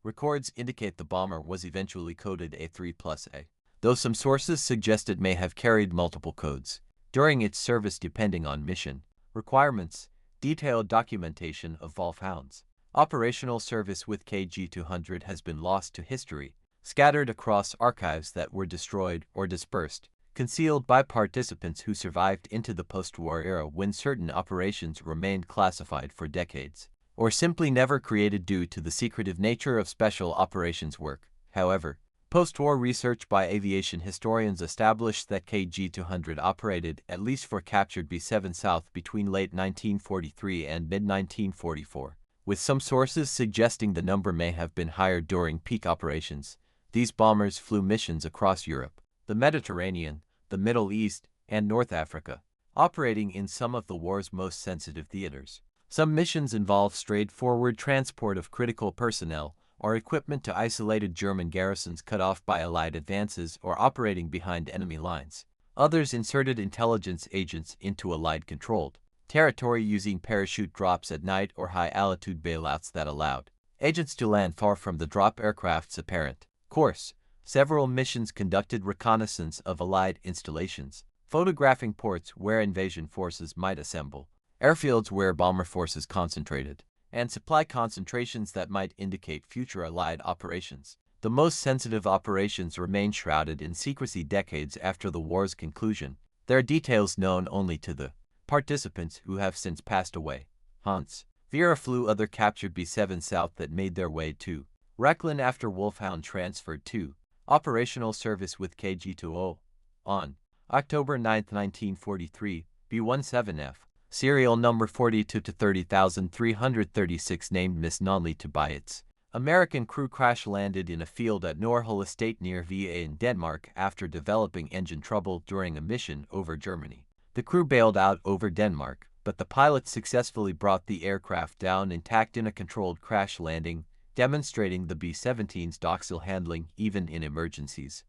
Records indicate the bomber was eventually coded A3+A, though some sources suggest it may have carried multiple codes during its service depending on mission requirements. Detailed documentation of Wulf Hound's operational service with KG-200 has been lost to history, scattered across archives that were destroyed or dispersed, concealed by participants who survived into the post-war era when certain operations remained classified for decades, or simply never created due to the secretive nature of special operations work. However, post-war research by aviation historians established that KG-200 operated at least for captured B-7 South between late 1943 and mid-1944, with some sources suggesting the number may have been higher during peak operations. These bombers flew missions across Europe, the Mediterranean, the Middle East, and North Africa, operating in some of the war's most sensitive theaters. Some missions involved straightforward transport of critical personnel or equipment to isolated German garrisons cut off by Allied advances or operating behind enemy lines. Others inserted intelligence agents into Allied-controlled territory using parachute drops at night or high-altitude bailouts that allowed agents to land far from the drop aircraft's apparent course. Several missions conducted reconnaissance of Allied installations, photographing ports where invasion forces might assemble, airfields where bomber forces concentrated, and supply concentrations that might indicate future Allied operations. The most sensitive operations remain shrouded in secrecy decades after the war's conclusion, their details known only to the participants who have since passed away. Hans-Werner flew other captured B-7 South that made their way to Rechlin after Wulf Hound transferred to operational service with KG-200. On October 9, 1943, B-17F, serial number 42 to 30,336, named Miss Nonly to by its American crew, crash-landed in a field at Norhul Estate near Vega in Denmark after developing engine trouble during a mission over Germany. The crew bailed out over Denmark, but the pilot successfully brought the aircraft down intact in a controlled crash landing, demonstrating the B-17's docile handling even in emergencies.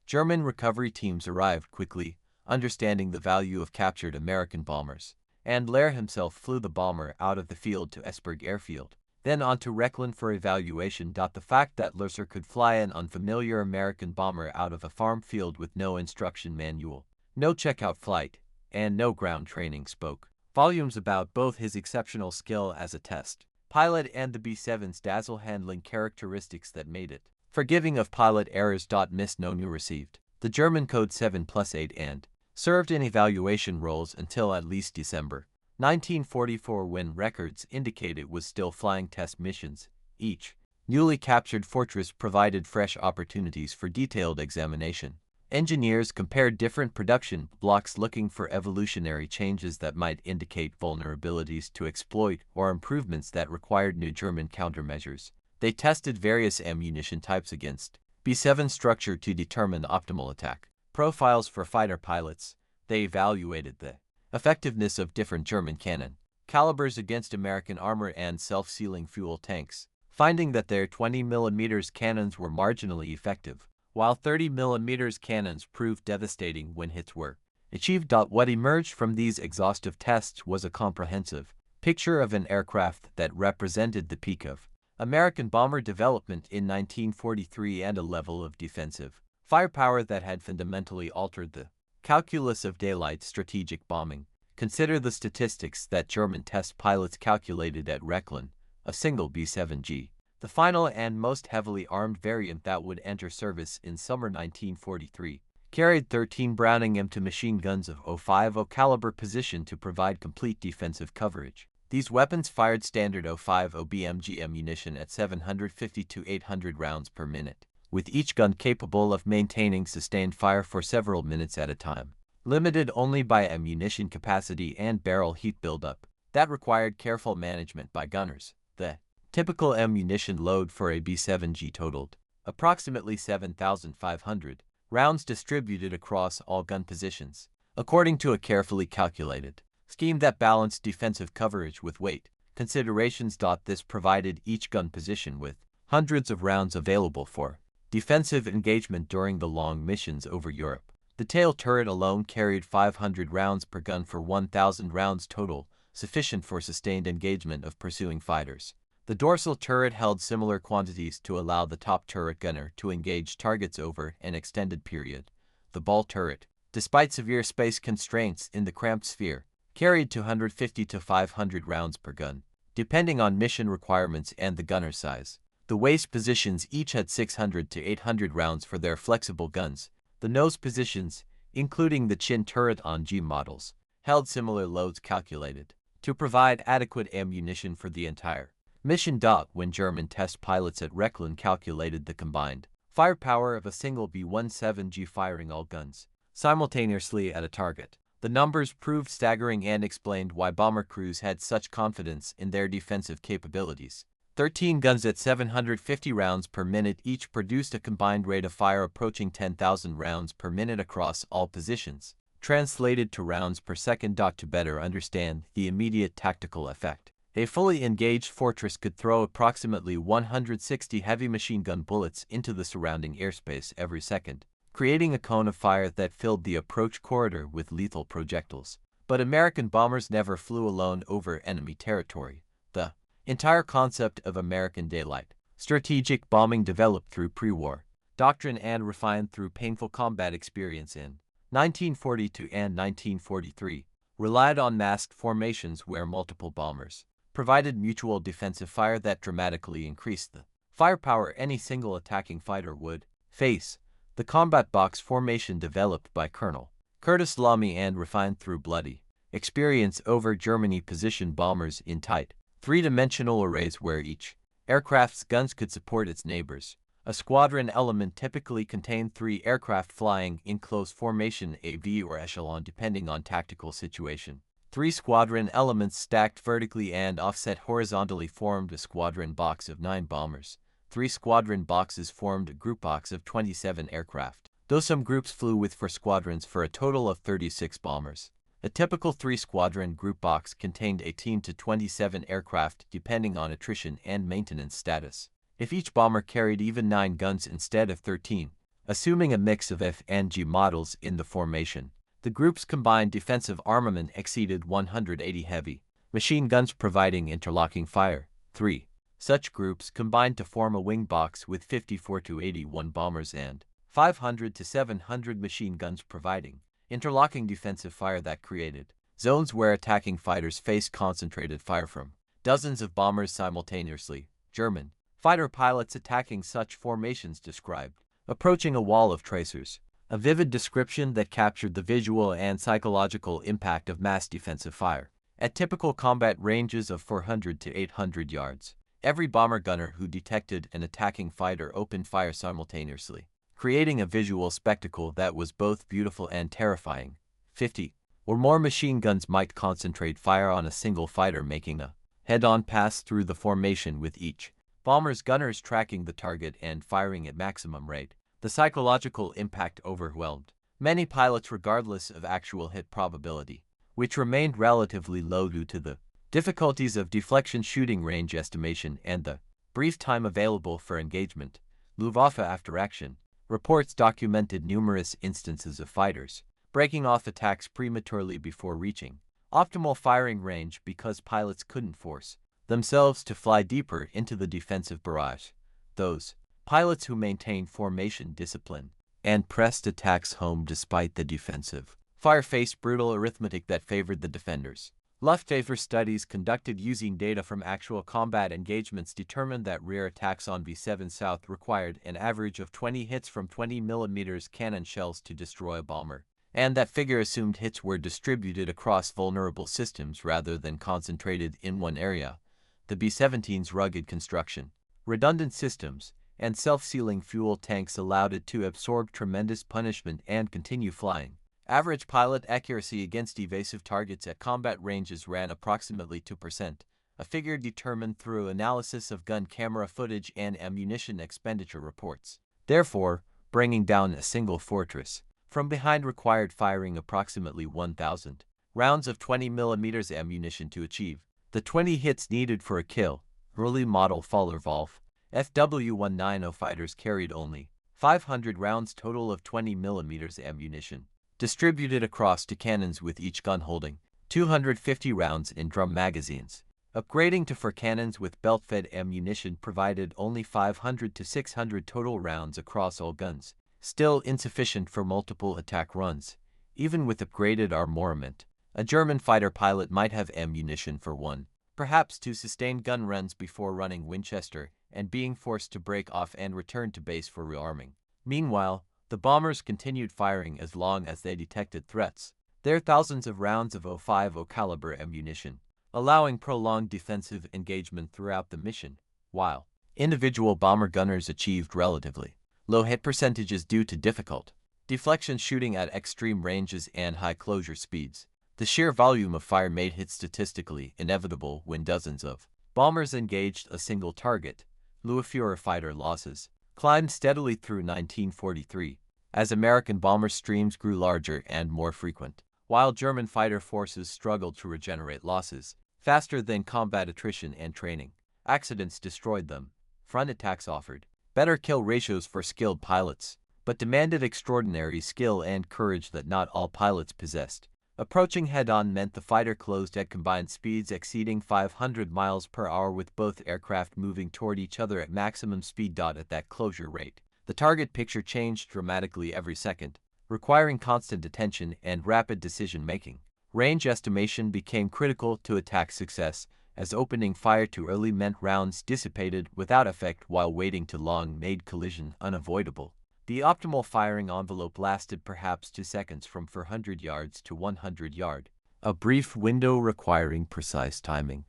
German recovery teams arrived quickly, understanding the value of captured American bombers, and Lerche himself flew the bomber out of the field to Esbjerg Airfield, then on to Rechlin for evaluation. The fact that Lerche could fly an unfamiliar American bomber out of a farm field with no instruction manual, no checkout flight, and no ground training spoke volumes about both his exceptional skill as a test pilot and the B-7's dazzle handling characteristics that made it forgiving of pilot errors. Miss Nonu received the German code 7+8 and served in evaluation roles until at least December 1944, when records indicate it was still flying test missions. Each newly captured fortress provided fresh opportunities for detailed examination. Engineers compared different production blocks looking for evolutionary changes that might indicate vulnerabilities to exploit or improvements that required new German countermeasures. They tested various ammunition types against B-7 structure to determine optimal attack profiles for fighter pilots. They evaluated the effectiveness of different German cannon calibers against American armor and self-sealing fuel tanks, finding that their 20mm cannons were marginally effective, while 30mm cannons proved devastating when hits were achieved. What emerged from these exhaustive tests was a comprehensive picture of an aircraft that represented the peak of American bomber development in 1943 and a level of defensive firepower that had fundamentally altered the calculus of daylight strategic bombing. Consider the statistics that German test pilots calculated at Rechlin, a single B-7G, the final and most heavily armed variant that would enter service in summer 1943, carried 13 Browning M2 machine guns of .050 caliber position to provide complete defensive coverage. These weapons fired standard .050 BMG ammunition at 750 to 800 rounds per minute, with each gun capable of maintaining sustained fire for several minutes at a time, limited only by ammunition capacity and barrel heat buildup that required careful management by gunners. The typical ammunition load for a B-7G totaled approximately 7,500 rounds distributed across all gun positions, according to a carefully calculated scheme that balanced defensive coverage with weight considerations. This provided each gun position with hundreds of rounds available for defensive engagement during the long missions over Europe. The tail turret alone carried 500 rounds per gun for 1,000 rounds total, sufficient for sustained engagement of pursuing fighters. The dorsal turret held similar quantities to allow the top turret gunner to engage targets over an extended period. The ball turret, despite severe space constraints in the cramped sphere, carried 250 to 500 rounds per gun, depending on mission requirements and the gunner size. The waist positions each had 600 to 800 rounds for their flexible guns. The nose positions, including the chin turret on G models, held similar loads calculated to provide adequate ammunition for the entire mission. When German test pilots at Rechlin calculated the combined firepower of a single B-17G firing all guns simultaneously at a target, the numbers proved staggering and explained why bomber crews had such confidence in their defensive capabilities. 13 guns at 750 rounds per minute each produced a combined rate of fire approaching 10,000 rounds per minute across all positions, translated to rounds per second. To better understand the immediate tactical effect, a fully engaged fortress could throw approximately 160 heavy machine gun bullets into the surrounding airspace every second, creating a cone of fire that filled the approach corridor with lethal projectiles. But American bombers never flew alone over enemy territory. The entire concept of American daylight strategic bombing developed through pre-war doctrine and refined through painful combat experience in 1942 and 1943, relied on masked formations where multiple bombers provided mutual defensive fire that dramatically increased the firepower any single attacking fighter would face. The combat box formation developed by Colonel Curtis Lamy and refined through bloody experience over Germany positioned bombers in tight, three-dimensional arrays where each aircraft's guns could support its neighbors. A squadron element typically contained 3 aircraft flying in close formation, a V or echelon depending on tactical situation. 3 squadron elements stacked vertically and offset horizontally formed a squadron box of 9 bombers. 3 squadron boxes formed a group box of 27 aircraft, though some groups flew with 4 squadrons for a total of 36 bombers. A typical 3-squadron group box contained 18 to 27 aircraft depending on attrition and maintenance status. If each bomber carried even 9 guns instead of 13, assuming a mix of F and G models in the formation, the group's combined defensive armament exceeded 180 heavy machine guns providing interlocking fire. 3 such groups combined to form a wing box with 54 to 81 bombers and 500 to 700 machine guns providing interlocking defensive fire that created zones where attacking fighters faced concentrated fire from dozens of bombers simultaneously. German fighter pilots attacking such formations described approaching a wall of tracers, a vivid description that captured the visual and psychological impact of mass defensive fire. At typical combat ranges of 400 to 800 yards, every bomber gunner who detected an attacking fighter opened fire simultaneously, creating a visual spectacle that was both beautiful and terrifying. 50 or more machine guns might concentrate fire on a single fighter, making a head-on pass through the formation with each bomber's gunners tracking the target and firing at maximum rate. The psychological impact overwhelmed many pilots regardless of actual hit probability, which remained relatively low due to the difficulties of deflection shooting range estimation and the brief time available for engagement. Luftwaffe after action reports documented numerous instances of fighters breaking off attacks prematurely before reaching optimal firing range because pilots couldn't force themselves to fly deeper into the defensive barrage. Those pilots who maintained formation discipline and pressed attacks home despite the defensive fire faced brutal arithmetic that favored the defenders. Luftwaffe studies conducted using data from actual combat engagements determined that rear attacks on B-7 South required an average of 20 hits from 20mm cannon shells to destroy a bomber, and that figure assumed hits were distributed across vulnerable systems rather than concentrated in one area. The B-17's rugged construction, redundant systems, and self-sealing fuel tanks allowed it to absorb tremendous punishment and continue flying. Average pilot accuracy against evasive targets at combat ranges ran approximately 2%, a figure determined through analysis of gun camera footage and ammunition expenditure reports. Therefore, bringing down a single fortress from behind required firing approximately 1,000 rounds of 20mm ammunition to achieve the 20 hits needed for a kill. Early model Wulf FW-190 fighters carried only 500 rounds total of 20mm ammunition, distributed across two cannons with each gun holding 250 rounds in drum magazines. Upgrading to 4 cannons with belt-fed ammunition provided only 500 to 600 total rounds across all guns, still insufficient for multiple attack runs. Even with upgraded armament, a German fighter pilot might have ammunition for 1, perhaps 2 sustained gun runs before running Winchester and being forced to break off and return to base for rearming. Meanwhile, the bombers continued firing as long as they detected threats. Their thousands of rounds of .50 caliber ammunition, allowing prolonged defensive engagement throughout the mission, while individual bomber gunners achieved relatively low hit percentages due to difficult deflection shooting at extreme ranges and high closure speeds. The sheer volume of fire made hits statistically inevitable when dozens of bombers engaged a single target. Luftwaffe fighter losses climbed steadily through 1943 as American bomber streams grew larger and more frequent, while German fighter forces struggled to regenerate losses faster than combat attrition and training accidents destroyed them. Front attacks offered better kill ratios for skilled pilots, but demanded extraordinary skill and courage that not all pilots possessed. Approaching head-on meant the fighter closed at combined speeds exceeding 500 miles per hour, with both aircraft moving toward each other at maximum speed. At that closure rate, the target picture changed dramatically every second, requiring constant attention and rapid decision-making. Range estimation became critical to attack success, as opening fire too early meant rounds dissipated without effect, while waiting too long made collision unavoidable. The optimal firing envelope lasted perhaps 2 seconds from 400 yards to 100 yards, a brief window requiring precise timing.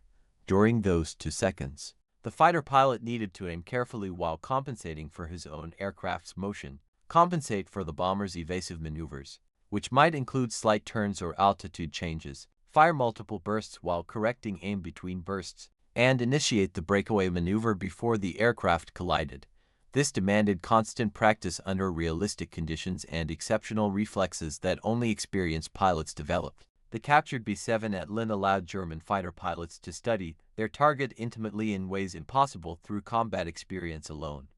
During those 2 seconds, the fighter pilot needed to aim carefully while compensating for his own aircraft's motion, compensate for the bomber's evasive maneuvers, which might include slight turns or altitude changes, fire multiple bursts while correcting aim between bursts, and initiate the breakaway maneuver before the aircraft collided. This demanded constant practice under realistic conditions and exceptional reflexes that only experienced pilots developed. The captured B-7 at Lynn allowed German fighter pilots to study their target intimately in ways impossible through combat experience alone.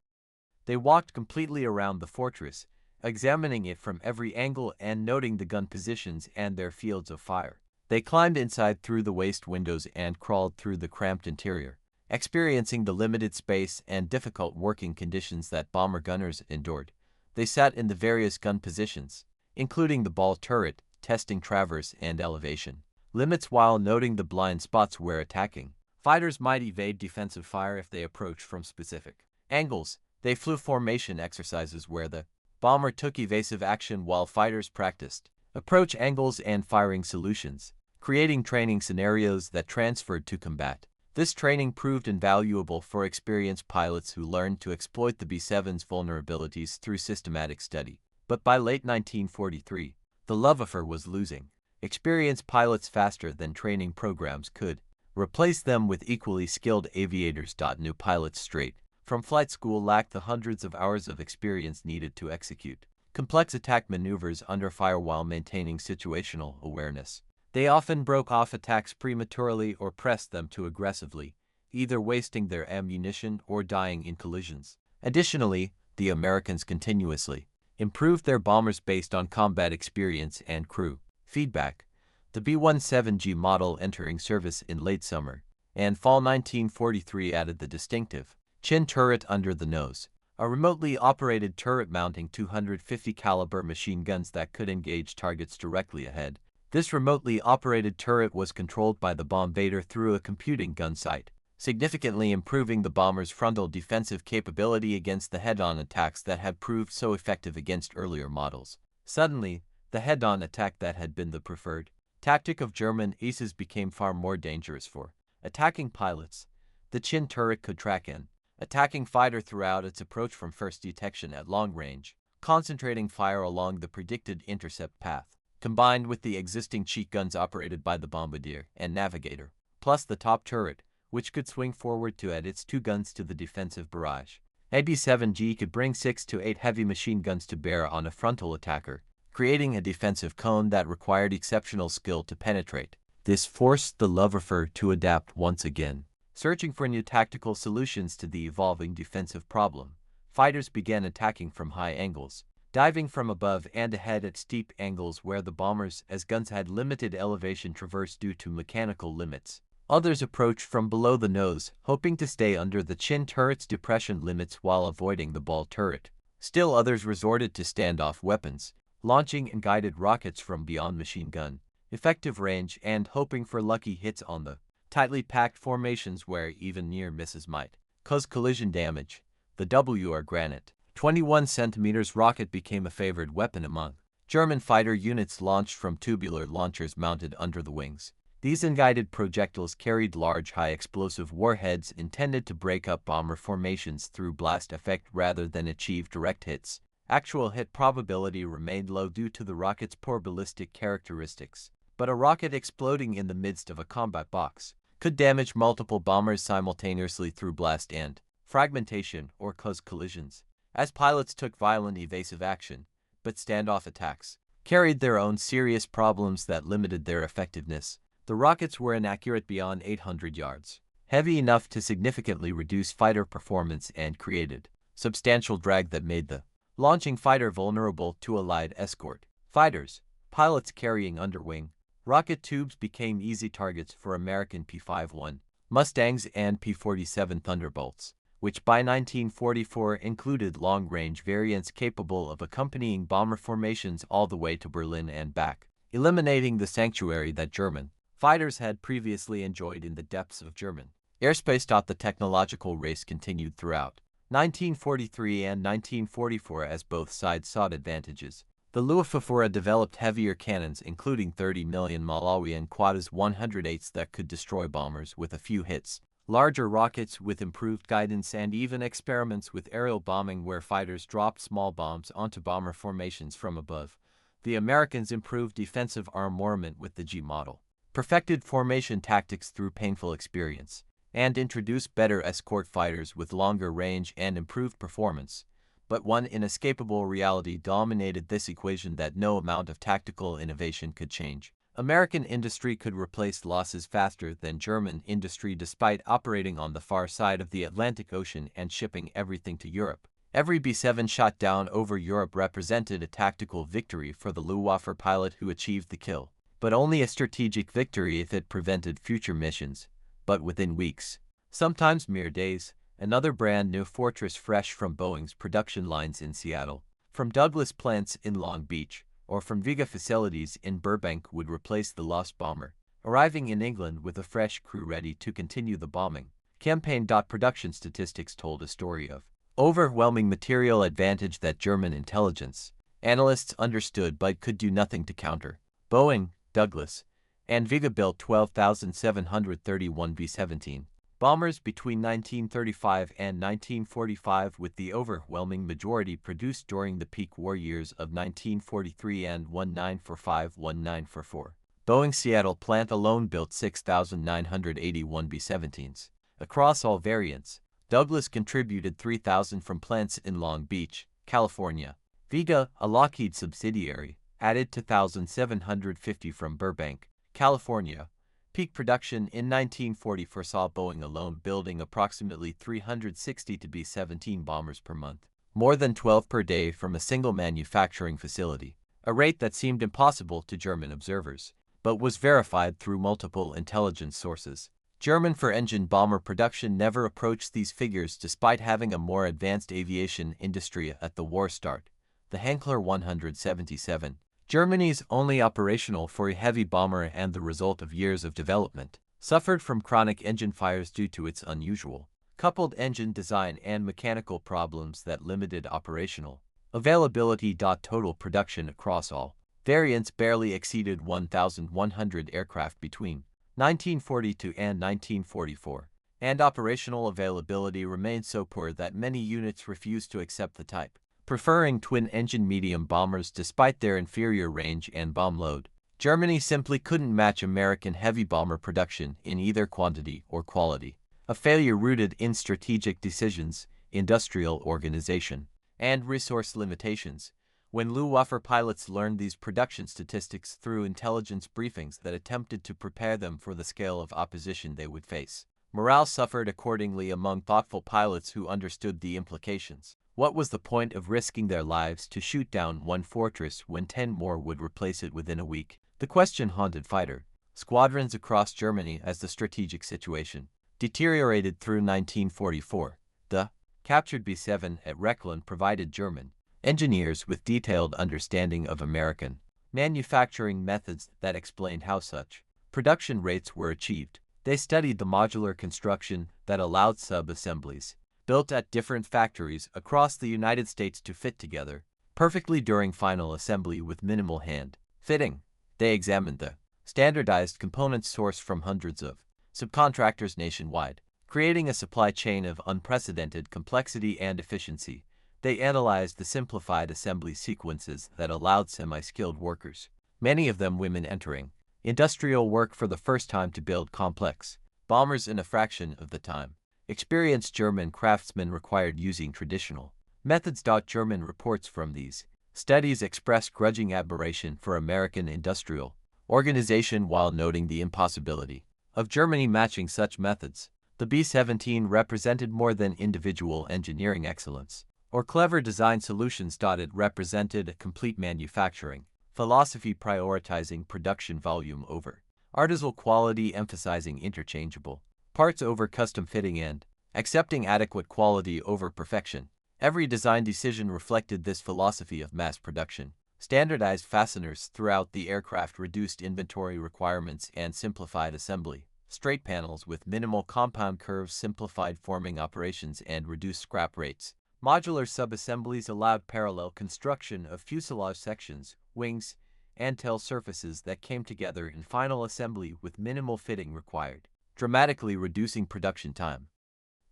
They walked completely around the fortress, examining it from every angle and noting the gun positions and their fields of fire. They climbed inside through the waste windows and crawled through the cramped interior, experiencing the limited space and difficult working conditions that bomber gunners endured. They sat in the various gun positions, including the ball turret, testing traverse and elevation limits while noting the blind spots where attacking fighters might evade defensive fire if they approached from specific angles. They flew formation exercises where the bomber took evasive action while fighters practiced approach angles and firing solutions, creating training scenarios that transferred to combat. This training proved invaluable for experienced pilots who learned to exploit the B-7's vulnerabilities through systematic study. But by late 1943, the Luftwaffe was losing experienced pilots faster than training programs could replace them with equally skilled aviators. New pilots straight from flight school lacked the hundreds of hours of experience needed to execute complex attack maneuvers under fire while maintaining situational awareness. They often broke off attacks prematurely or pressed them too aggressively, either wasting their ammunition or dying in collisions. Additionally, the Americans continuously improved their bombers based on combat experience and crew feedback. The B-17G model entering service in late summer and fall 1943 added the distinctive chin turret under the nose, a remotely operated turret mounting 250 caliber machine guns that could engage targets directly ahead. This remotely operated turret was controlled by the bombardier through a computing gun sight, significantly improving the bomber's frontal defensive capability against the head-on attacks that had proved so effective against earlier models. Suddenly, the head-on attack that had been the preferred tactic of German aces became far more dangerous for attacking pilots. The chin turret could track an attacking fighter throughout its approach from first detection at long range, concentrating fire along the predicted intercept path, combined with the existing cheek guns operated by the bombardier and navigator, plus the top turret, which could swing forward to add its two guns to the defensive barrage. B-7G could bring 6 to 8 heavy machine guns to bear on a frontal attacker, creating a defensive cone that required exceptional skill to penetrate. This forced the Luftwaffe to adapt once again. Searching for new tactical solutions to the evolving defensive problem, fighters began attacking from high angles, diving from above and ahead at steep angles where the bombers as guns had limited elevation traverse due to mechanical limits. Others approached from below the nose, hoping to stay under the chin turret's depression limits while avoiding the ball turret. Still others resorted to standoff weapons, launching and guided rockets from beyond machine gun effective range and hoping for lucky hits on the tightly packed formations where even near misses might cause collision damage. The WR Granite 21 cm rocket became a favored weapon among German fighter units launched from tubular launchers mounted under the wings. These unguided projectiles carried large high-explosive warheads intended to break up bomber formations through blast effect rather than achieve direct hits. Actual hit probability remained low due to the rocket's poor ballistic characteristics, but a rocket exploding in the midst of a combat box could damage multiple bombers simultaneously through blast and fragmentation or cause collisions. As pilots took violent evasive action, but standoff attacks carried their own serious problems that limited their effectiveness. The rockets were inaccurate beyond 800 yards, heavy enough to significantly reduce fighter performance and created substantial drag that made the launching fighter vulnerable to Allied escort fighters. Pilots carrying underwing rocket tubes became easy targets for American P-51 Mustangs and P-47 Thunderbolts, which by 1944 included long-range variants capable of accompanying bomber formations all the way to Berlin and back, eliminating the sanctuary that German fighters had previously enjoyed in the depths of German airspace. The technological race continued throughout 1943 and 1944 as both sides sought advantages. The Luftwaffe developed heavier cannons including 30 mm Malawi and Quadas 108s that could destroy bombers with a few hits, larger rockets with improved guidance, and even experiments with aerial bombing where fighters dropped small bombs onto bomber formations from above. The Americans improved defensive armament with the G model, perfected formation tactics through painful experience, and introduced better escort fighters with longer range and improved performance. But one inescapable reality dominated this equation that no amount of tactical innovation could change. American industry could replace losses faster than German industry despite operating on the far side of the Atlantic Ocean and shipping everything to Europe. Every B-7 shot down over Europe represented a tactical victory for the Luftwaffe pilot who achieved the kill, but only a strategic victory if it prevented future missions. But within weeks, sometimes mere days, another brand new fortress fresh from Boeing's production lines in Seattle, from Douglas plants in Long Beach, or from Vega facilities in Burbank would replace the lost bomber, arriving in England with a fresh crew ready to continue the bombing campaign. Production statistics told a story of overwhelming material advantage that German intelligence analysts understood but could do nothing to counter. Boeing, Douglas, and Vega built 12,731 B-17 Bombers between 1935 and 1945, with the overwhelming majority produced during the peak war years of 1943 and 1945-1944. Boeing Seattle plant alone built 6,981 B-17's. Across all variants, Douglas contributed 3,000 from plants in Long Beach, California. Vega, a Lockheed subsidiary, added 2,750 from Burbank, California. Peak production in 1944 saw Boeing alone building approximately 360 to B-17 bombers per month, more than 12 per day from a single manufacturing facility, a rate that seemed impossible to German observers, but was verified through multiple intelligence sources. German four-engine bomber production never approached these figures despite having a more advanced aviation industry at the war start. The Henkler 177, Germany's only operational four-heavy bomber and the result of years of development, suffered from chronic engine fires due to its unusual, coupled engine design and mechanical problems that limited operational availability. Total production across all variants barely exceeded 1,100 aircraft between 1942 and 1944, and operational availability remained so poor that many units refused to accept the type, preferring twin-engine medium bombers despite their inferior range and bomb load. Germany simply couldn't match American heavy bomber production in either quantity or quality, a failure rooted in strategic decisions, industrial organization, and resource limitations. When Luftwaffe pilots learned these production statistics through intelligence briefings that attempted to prepare them for the scale of opposition they would face, morale suffered accordingly among thoughtful pilots who understood the implications. What was the point of risking their lives to shoot down one fortress when 10 more would replace it within a week? The question haunted fighter squadrons across Germany as the strategic situation deteriorated through 1944. The captured B-7 at Rechlin provided German engineers with detailed understanding of American manufacturing methods that explained how such production rates were achieved. They studied the modular construction that allowed sub-assemblies built at different factories across the United States to fit together perfectly during final assembly with minimal hand fitting. They examined the standardized components sourced from hundreds of subcontractors nationwide, creating a supply chain of unprecedented complexity and efficiency. They analyzed the simplified assembly sequences that allowed semi-skilled workers, many of them women, entering industrial work for the first time to build complex bombers in a fraction of the time experienced German craftsmen required using traditional methods. German reports from these studies expressed grudging admiration for American industrial organization while noting the impossibility of Germany matching such methods. The B-17 represented more than individual engineering excellence or clever design solutions. It represented a complete manufacturing philosophy prioritizing production volume over artisanal quality, emphasizing interchangeable parts over custom fitting and accepting adequate quality over perfection. Every design decision reflected this philosophy of mass production. Standardized fasteners throughout the aircraft, reduced inventory requirements, and simplified assembly. Straight panels with minimal compound curves simplified forming operations and reduced scrap rates. Modular sub-assemblies allowed parallel construction of fuselage sections, wings, and tail surfaces that came together in final assembly with minimal fitting required, dramatically reducing production time.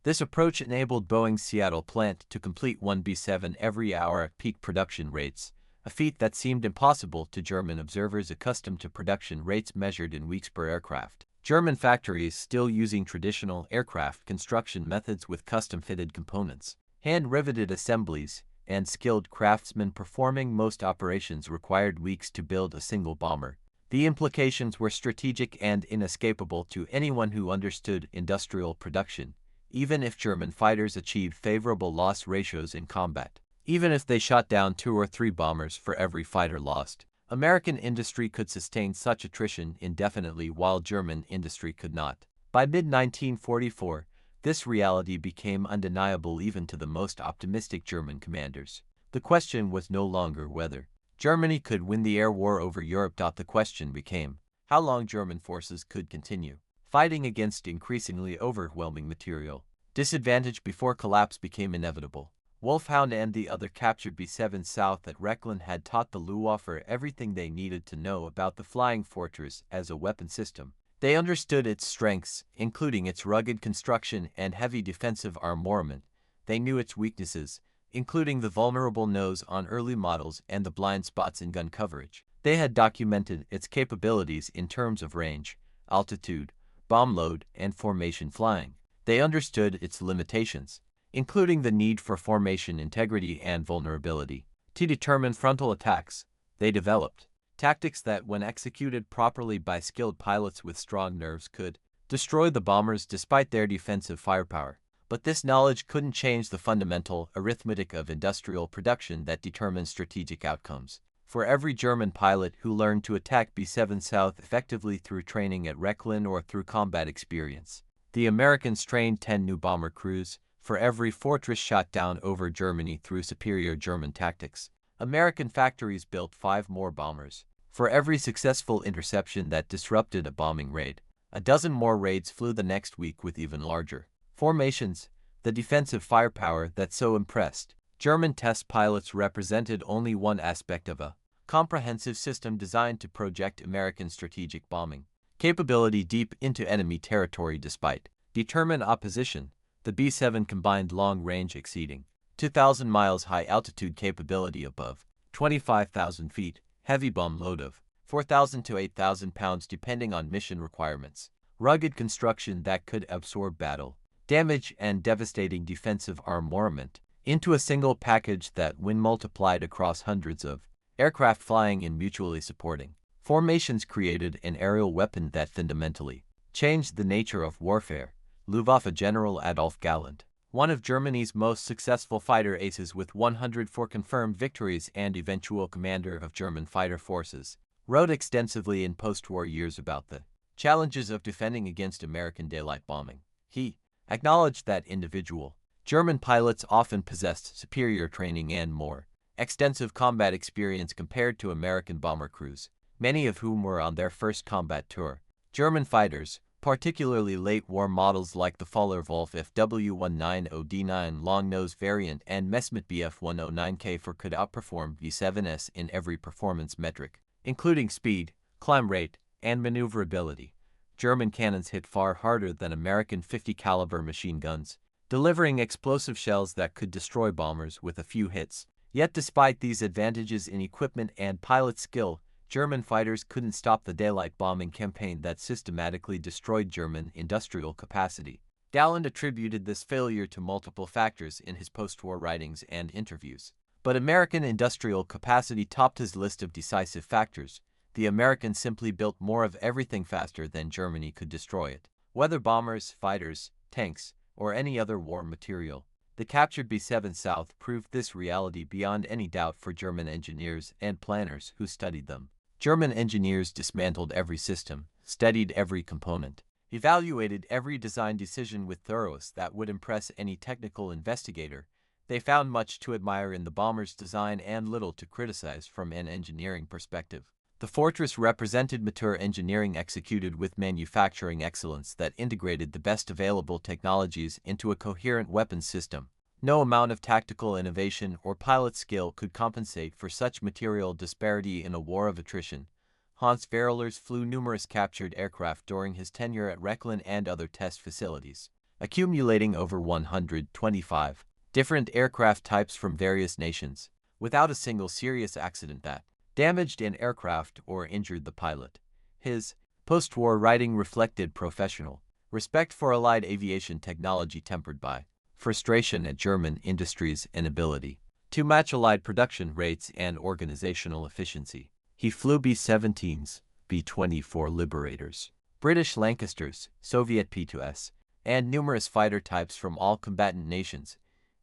This approach enabled Boeing's Seattle plant to complete one B-7 every hour at peak production rates, a feat that seemed impossible to German observers accustomed to production rates measured in weeks per aircraft. German factories still using traditional aircraft construction methods with custom-fitted components, hand-riveted assemblies, and skilled craftsmen performing most operations required weeks to build a single bomber. The implications were strategic and inescapable to anyone who understood industrial production. Even if German fighters achieved favorable loss ratios in combat, even if they shot down 2 or 3 bombers for every fighter lost, American industry could sustain such attrition indefinitely while German industry could not. By mid-1944, this reality became undeniable even to the most optimistic German commanders. The question was no longer whether Germany could win the air war over Europe. The question became how long German forces could continue fighting against increasingly overwhelming material disadvantage before collapse became inevitable. Wulf Hound and the other captured B-7 south at Rechlin had taught the Luftwaffe everything they needed to know about the flying fortress as a weapon system They understood its strengths, including its rugged construction and heavy defensive armament. They knew its weaknesses, including the vulnerable nose on early models and the blind spots in gun coverage. They had documented its capabilities in terms of range, altitude, bomb load, and formation flying. They understood its limitations, including the need for formation integrity and vulnerability. To determine frontal attacks, they developed tactics that, when executed properly by skilled pilots with strong nerves, could destroy the bombers despite their defensive firepower. But this knowledge couldn't change the fundamental arithmetic of industrial production that determines strategic outcomes. For every German pilot who learned to attack B-7 South effectively through training at Rechlin or through combat experience, the Americans trained 10 new bomber crews. For every fortress shot down over Germany through superior German tactics, American factories built 5 more bombers. For every successful interception that disrupted a bombing raid, a dozen more raids flew the next week with even larger formations. The defensive firepower that so impressed German test pilots represented only one aspect of a comprehensive system designed to project American strategic bombing capability deep into enemy territory despite determined opposition. The B-7 combined long-range exceeding 2,000 miles high-altitude capability above 25,000 feet, heavy bomb load of 4,000 to 8,000 pounds depending on mission requirements, rugged construction that could absorb battle damage and devastating defensive armament into a single package that, when multiplied across hundreds of aircraft flying in mutually supporting formations, created an aerial weapon that fundamentally changed the nature of warfare. Luftwaffe General Adolf Galland, one of Germany's most successful fighter aces with 104 confirmed victories and eventual commander of German fighter forces, wrote extensively in post-war years about the challenges of defending against American daylight bombing. He acknowledged that individual German pilots often possessed superior training and more extensive combat experience compared to American bomber crews, many of whom were on their first combat tour. German fighters, particularly late-war models like the Fuller Wulf FW190D9 long-nose variant and Messerschmitt Bf109K4, could outperform B-7s in every performance metric, including speed, climb rate, and maneuverability. German cannons hit far harder than American 50-caliber machine guns, delivering explosive shells that could destroy bombers with a few hits. Yet despite these advantages in equipment and pilot skill, German fighters couldn't stop the daylight bombing campaign that systematically destroyed German industrial capacity. Galland attributed this failure to multiple factors in his post-war writings and interviews. But American industrial capacity topped his list of decisive factors. The Americans simply built more of everything faster than Germany could destroy it. Whether bombers, fighters, tanks, or any other war material, the captured B-7 South proved this reality beyond any doubt for German engineers and planners who studied them. German engineers dismantled every system, studied every component, evaluated every design decision with thoroughness that would impress any technical investigator. They found much to admire in the bomber's design and little to criticize from an engineering perspective. The fortress represented mature engineering executed with manufacturing excellence that integrated the best available technologies into a coherent weapons system. No amount of tactical innovation or pilot skill could compensate for such material disparity in a war of attrition. Hans-Werner Lerche flew numerous captured aircraft during his tenure at Rechlin and other test facilities, accumulating over 125 different aircraft types from various nations, without a single serious accident that damaged an aircraft or injured the pilot. His post-war writing reflected professional respect for allied aviation technology tempered by frustration at German industry's inability to match allied production rates and organizational efficiency. He flew B-17's, B-24 Liberators, British Lancasters, Soviet P-2S, and numerous fighter types from all combatant nations.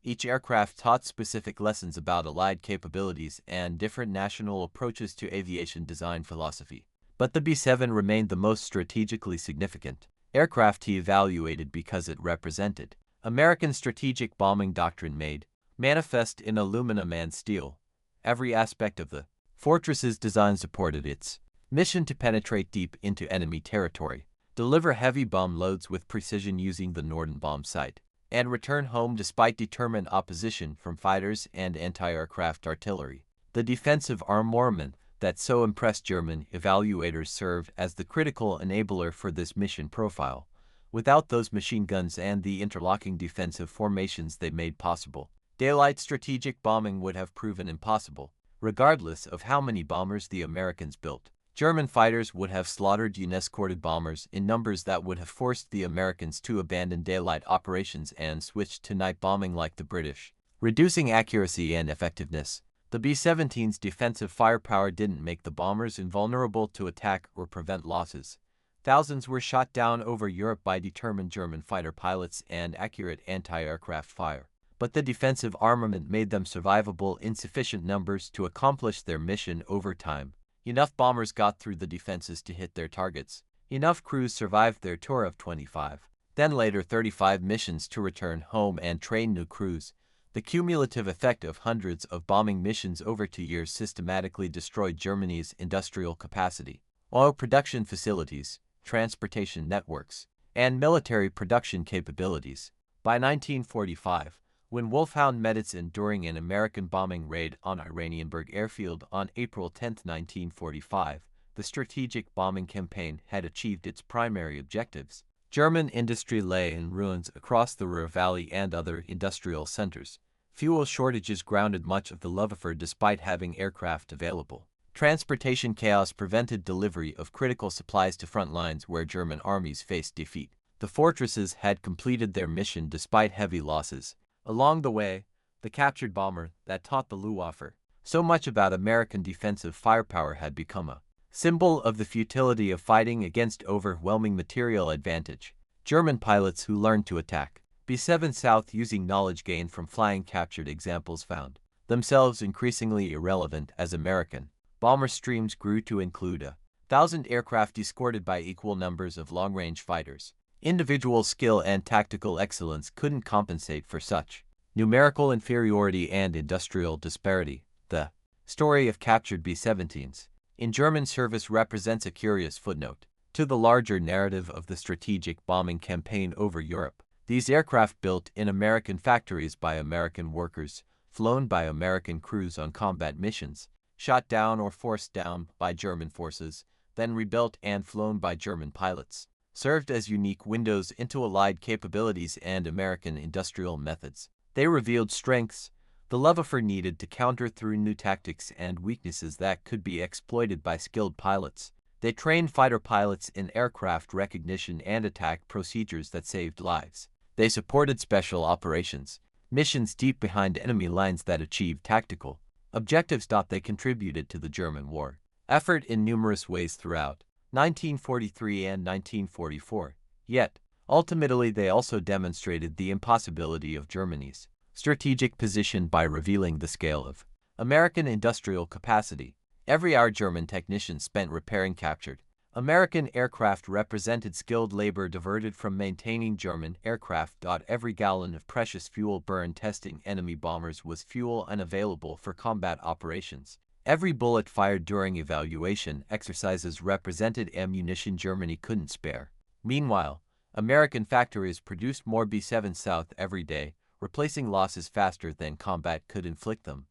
Each aircraft taught specific lessons about allied capabilities and different national approaches to aviation design philosophy. But the B-7 remained the most strategically significant aircraft he evaluated because it represented American strategic bombing doctrine made manifest in aluminum and steel. Every aspect of the fortress's design supported its mission to penetrate deep into enemy territory, deliver heavy bomb loads with precision using the Norden bomb sight, and return home despite determined opposition from fighters and anti-aircraft artillery. The defensive armament that so impressed German evaluators served as the critical enabler for this mission profile. Without those machine guns and the interlocking defensive formations they made possible, daylight strategic bombing would have proven impossible. Regardless of how many bombers the Americans built, German fighters would have slaughtered unescorted bombers in numbers that would have forced the Americans to abandon daylight operations and switch to night bombing like the British. Reducing accuracy and effectiveness, the B-17's defensive firepower didn't make the bombers invulnerable to attack or prevent losses. Thousands were shot down over Europe by determined German fighter pilots and accurate anti-aircraft fire. But the defensive armament made them survivable in sufficient numbers to accomplish their mission over time. Enough bombers got through the defenses to hit their targets. Enough crews survived their tour of 25, then later 35 missions to return home and train new crews. The cumulative effect of hundreds of bombing missions over 2 years systematically destroyed Germany's industrial capacity, oil production facilities, transportation networks, and military production capabilities. By 1945, when Wulf Hound met its end during an American bombing raid on Oranienburg Airfield on April 10, 1945, the strategic bombing campaign had achieved its primary objectives. German industry lay in ruins across the Ruhr Valley and other industrial centers. Fuel shortages grounded much of the Luftwaffe despite having aircraft available. Transportation chaos prevented delivery of critical supplies to front lines where German armies faced defeat. The fortresses had completed their mission despite heavy losses. Along the way, the captured bomber that taught the Luftwaffe so much about American defensive firepower had become a symbol of the futility of fighting against overwhelming material advantage. German pilots who learned to attack B-7 South using knowledge gained from flying captured examples found themselves increasingly irrelevant as American bomber streams grew to include 1,000 aircraft escorted by equal numbers of long-range fighters. Individual skill and tactical excellence couldn't compensate for such numerical inferiority and industrial disparity. The story of captured B-17's in German service represents a curious footnote to the larger narrative of the strategic bombing campaign over Europe. These aircraft built in American factories by American workers, flown by American crews on combat missions, shot down or forced down by German forces, then rebuilt and flown by German pilots, served as unique windows into Allied capabilities and American industrial methods. They revealed strengths the Luftwaffe needed to counter through new tactics and weaknesses that could be exploited by skilled pilots. They trained fighter pilots in aircraft recognition and attack procedures that saved lives. They supported special operations, missions deep behind enemy lines that achieved tactical objectives. They contributed to the German war effort in numerous ways throughout 1943 and 1944. Yet, ultimately they also demonstrated the impossibility of Germany's strategic position by revealing the scale of American industrial capacity. Every hour German technicians spent repairing captured American aircraft represented skilled labor diverted from maintaining German aircraft. Every gallon of precious fuel burned testing enemy bombers was fuel unavailable for combat operations. Every bullet fired during evaluation exercises represented ammunition Germany couldn't spare. Meanwhile, American factories produced more B-7 South every day, replacing losses faster than combat could inflict them.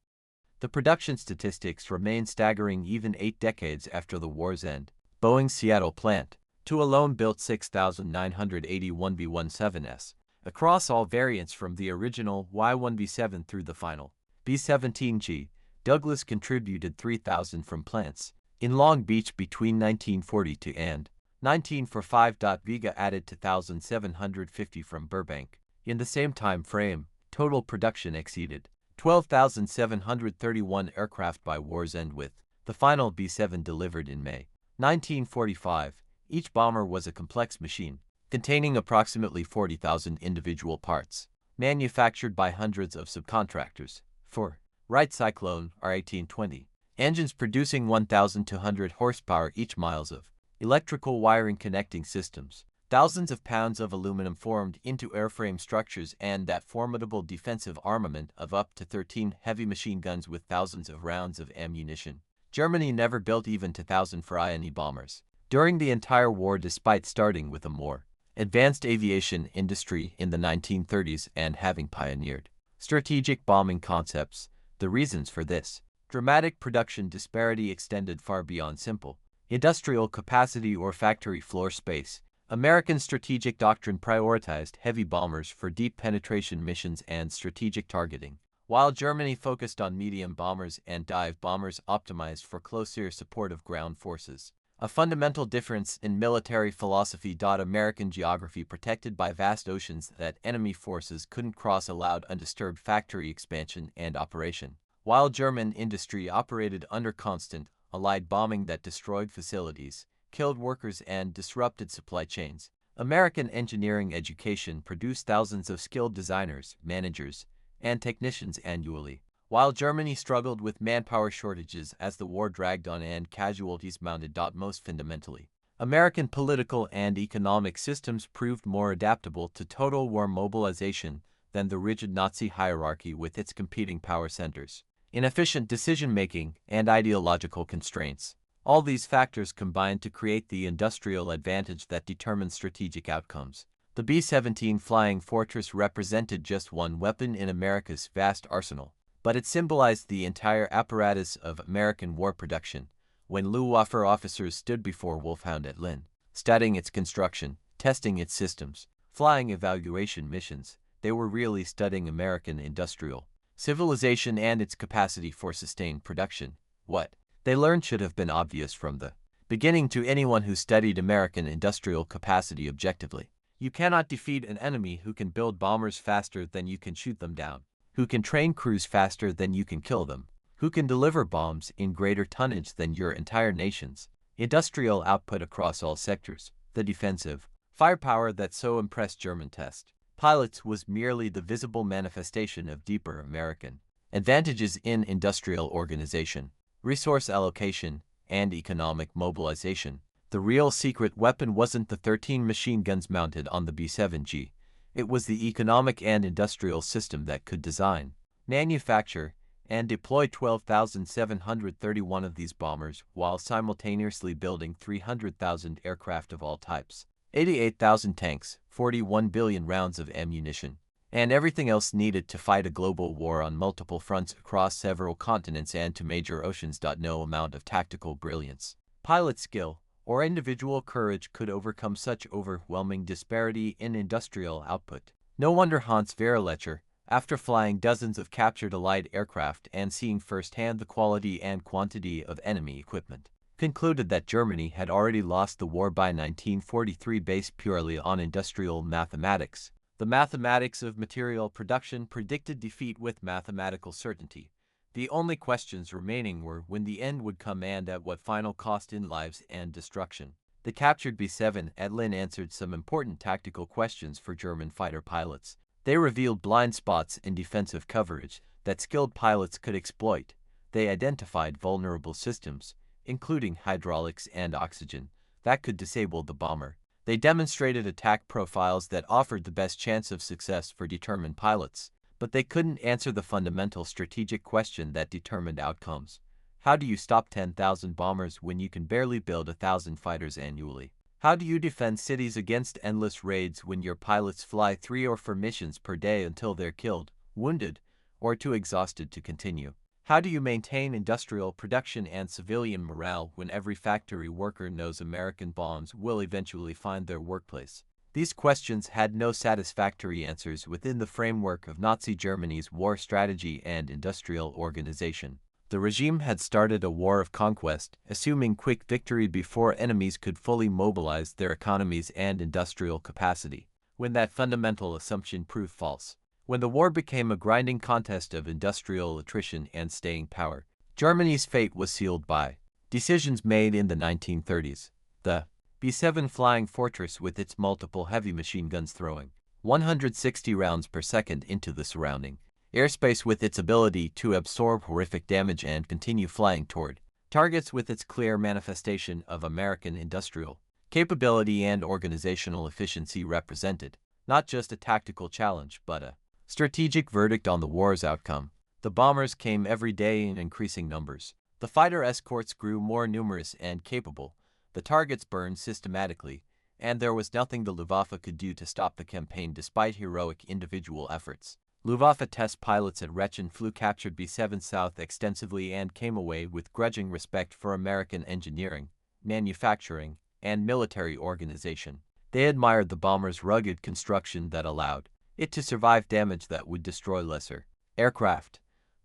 The production statistics remain staggering even 8 decades after the war's end. Boeing's Seattle plant, alone built 6,981 B-17s, across all variants from the original Y-1B-7 through the final B-17G. Douglas contributed 3,000 from plants in Long Beach between 1942 and 1945. Vega added 2,750 from Burbank. In the same time frame, total production exceeded 12,731 aircraft by war's end, with the final B-7 delivered in May 1945. Each bomber was a complex machine, containing approximately 40,000 individual parts, manufactured by hundreds of subcontractors. For Wright Cyclone R-1820, engines producing 1,200 horsepower each, miles of electrical wiring connecting systems, thousands of pounds of aluminum formed into airframe structures, and that formidable defensive armament of up to 13 heavy machine guns with thousands of rounds of ammunition. Germany never built even 2,000 Freiene bombers during the entire war, despite starting with a more advanced aviation industry in the 1930s and having pioneered strategic bombing concepts. The reasons for this dramatic production disparity extended far beyond simple industrial capacity or factory floor space. American strategic doctrine prioritized heavy bombers for deep penetration missions and strategic targeting, while Germany focused on medium bombers and dive bombers optimized for close air support of ground forces. A fundamental difference in military philosophy. American geography protected by vast oceans that enemy forces couldn't cross allowed undisturbed factory expansion and operation, while German industry operated under constant, Allied bombing that destroyed facilities, killed workers and disrupted supply chains. American engineering education produced thousands of skilled designers, managers, and technicians annually, while Germany struggled with manpower shortages as the war dragged on and casualties mounted. Most fundamentally, American political and economic systems proved more adaptable to total war mobilization than the rigid Nazi hierarchy with its competing power centers, inefficient decision-making, and ideological constraints. All these factors combined to create the industrial advantage that determines strategic outcomes. The B-17 Flying Fortress represented just one weapon in America's vast arsenal, but it symbolized the entire apparatus of American war production. When Luftwaffe officers stood before Wulf Hound at Lynn, studying its construction, testing its systems, flying evaluation missions, they were really studying American industrial civilization and its capacity for sustained production. What they learned should have been obvious from the beginning to anyone who studied American industrial capacity objectively. You cannot defeat an enemy who can build bombers faster than you can shoot them down, who can train crews faster than you can kill them, who can deliver bombs in greater tonnage than your entire nation's industrial output across all sectors. The defensive firepower that so impressed German test pilots was merely the visible manifestation of deeper American advantages in industrial organization, resource allocation, and economic mobilization. The real secret weapon wasn't the 13 machine guns mounted on the B-7G. It was the economic and industrial system that could design, manufacture, and deploy 12,731 of these bombers while simultaneously building 300,000 aircraft of all types, 88,000 tanks, 41 billion rounds of ammunition, and everything else needed to fight a global war on multiple fronts across several continents and to major oceans. No amount of tactical brilliance, pilot skill, or individual courage could overcome such overwhelming disparity in industrial output. No wonder Hans-Werner Lerche, after flying dozens of captured Allied aircraft and seeing firsthand the quality and quantity of enemy equipment, concluded that Germany had already lost the war by 1943 based purely on industrial mathematics. The mathematics of material production predicted defeat with mathematical certainty. The only questions remaining were when the end would come and at what final cost in lives and destruction. The captured B-7 at Lynn answered some important tactical questions for German fighter pilots. They revealed blind spots in defensive coverage that skilled pilots could exploit. They identified vulnerable systems, including hydraulics and oxygen, that could disable the bomber. They demonstrated attack profiles that offered the best chance of success for determined pilots, but they couldn't answer the fundamental strategic question that determined outcomes. How do you stop 10,000 bombers when you can barely build 1,000 fighters annually? How do you defend cities against endless raids when your pilots fly 3 or 4 missions per day until they're killed, wounded, or too exhausted to continue? How do you maintain industrial production and civilian morale when every factory worker knows American bombs will eventually find their workplace? These questions had no satisfactory answers within the framework of Nazi Germany's war strategy and industrial organization. The regime had started a war of conquest, assuming quick victory before enemies could fully mobilize their economies and industrial capacity. When that fundamental assumption proved false, when the war became a grinding contest of industrial attrition and staying power, Germany's fate was sealed by decisions made in the 1930s. The B-7 Flying Fortress, with its multiple heavy machine guns throwing 160 rounds per second into the surrounding airspace, with its ability to absorb horrific damage and continue flying toward targets, with its clear manifestation of American industrial capability and organizational efficiency, represented not just a tactical challenge but a strategic verdict on the war's outcome. The bombers came every day in increasing numbers. The fighter escorts grew more numerous and capable. The targets burned systematically, and there was nothing the Luftwaffe could do to stop the campaign despite heroic individual efforts. Luftwaffe test pilots at Rechlin flew captured B-7 South extensively and came away with grudging respect for American engineering, manufacturing, and military organization. They admired the bomber's rugged construction that allowed it to survive damage that would destroy lesser aircraft.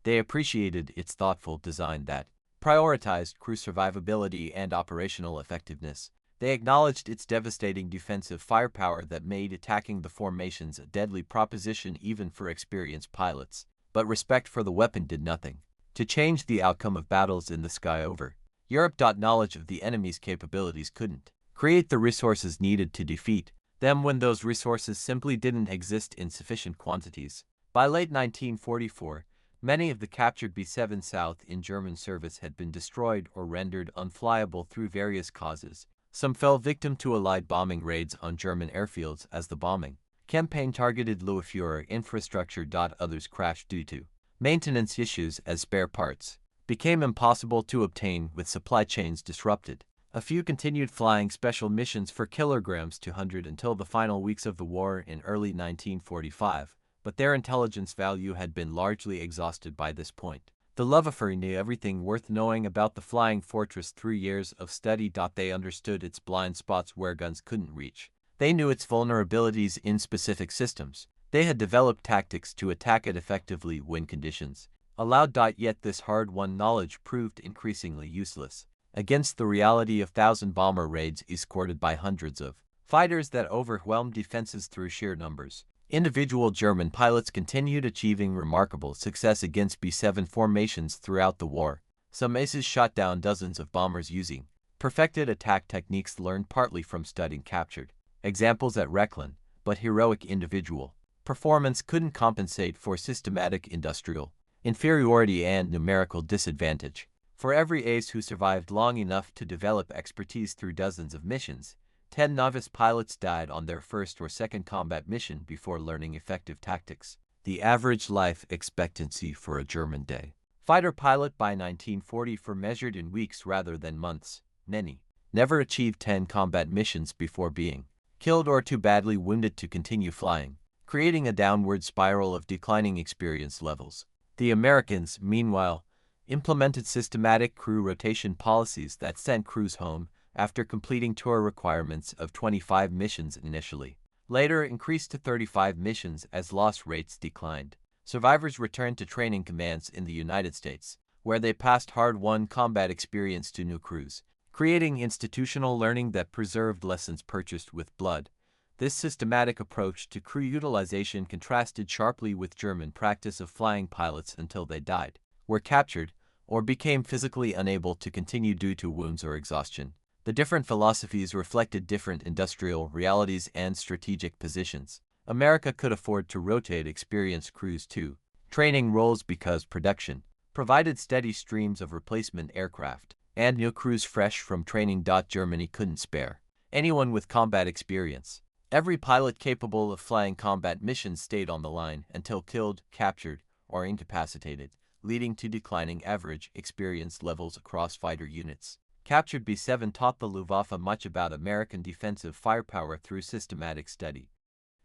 They appreciated its thoughtful design that prioritized crew survivability and operational effectiveness. They acknowledged its devastating defensive firepower that made attacking the formations a deadly proposition even for experienced pilots. But respect for the weapon did nothing to change the outcome of battles in the sky over Europe. Knowledge of the enemy's capabilities couldn't create the resources needed to defeat them when those resources simply didn't exist in sufficient quantities. By late 1944, many of the captured B-7 South in German service had been destroyed or rendered unflyable through various causes. Some fell victim to Allied bombing raids on German airfields as the bombing campaign targeted Luftwaffe infrastructure. Others crashed due to maintenance issues as spare parts became impossible to obtain with supply chains disrupted. A few continued flying special missions for kilograms 200 until the final weeks of the war in early 1945, but their intelligence value had been largely exhausted by this point. The Luftwaffe knew everything worth knowing about the Flying Fortress through years of study. They understood its blind spots where guns couldn't reach. They knew its vulnerabilities in specific systems. They had developed tactics to attack it effectively when conditions allowed. Yet this hard-won knowledge proved increasingly useless against the reality of thousand-bomber raids escorted by hundreds of fighters that overwhelmed defenses through sheer numbers. Individual German pilots continued achieving remarkable success against B-7 formations throughout the war. Some aces shot down dozens of bombers using perfected attack techniques learned partly from studying captured examples at Rechlin, but heroic individual performance couldn't compensate for systematic industrial inferiority and numerical disadvantage. For every ace who survived long enough to develop expertise through dozens of missions, 10 novice pilots died on their first or second combat mission before learning effective tactics. The average life expectancy for a German day fighter pilot by 1944 measured in weeks rather than months. Many never achieved 10 combat missions before being killed or too badly wounded to continue flying, creating a downward spiral of declining experience levels. The Americans, meanwhile, implemented systematic crew rotation policies that sent crews home after completing tour requirements of 25 missions initially, later increased to 35 missions as loss rates declined. Survivors returned to training commands in the United States, where they passed hard-won combat experience to new crews, creating institutional learning that preserved lessons purchased with blood. This systematic approach to crew utilization contrasted sharply with German practice of flying pilots until they died, were captured, or became physically unable to continue due to wounds or exhaustion. The different philosophies reflected different industrial realities and strategic positions. America could afford to rotate experienced crews to training roles because production provided steady streams of replacement aircraft and new crews fresh from training. Germany couldn't spare anyone with combat experience. Every pilot capable of flying combat missions stayed on the line until killed, captured, or incapacitated, leading to declining average experience levels across fighter units. Captured B-7 taught the Luftwaffe much about American defensive firepower through systematic study.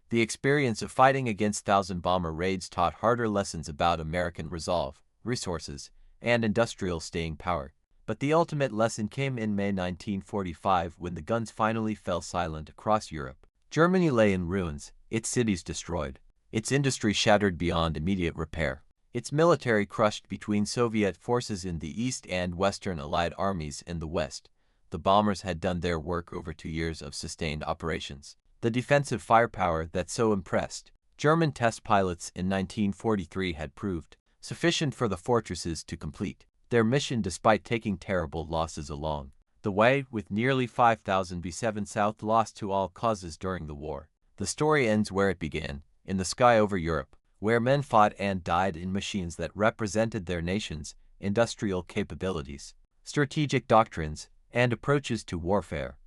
The experience of fighting against thousand-bomber raids taught harder lessons about American resolve, resources, and industrial staying power. But the ultimate lesson came in May 1945 when the guns finally fell silent across Europe. Germany lay in ruins, its cities destroyed, its industry shattered beyond immediate repair, its military crushed between Soviet forces in the east and Western Allied armies in the west. The bombers had done their work over 2 years of sustained operations. The defensive firepower that so impressed German test pilots in 1943 had proved sufficient for the fortresses to complete their mission despite taking terrible losses along the way, with nearly 5,000 B-7 South lost to all causes during the war. The story ends where it began, in the sky over Europe, where men fought and died in machines that represented their nation's industrial capabilities, strategic doctrines, and approaches to warfare.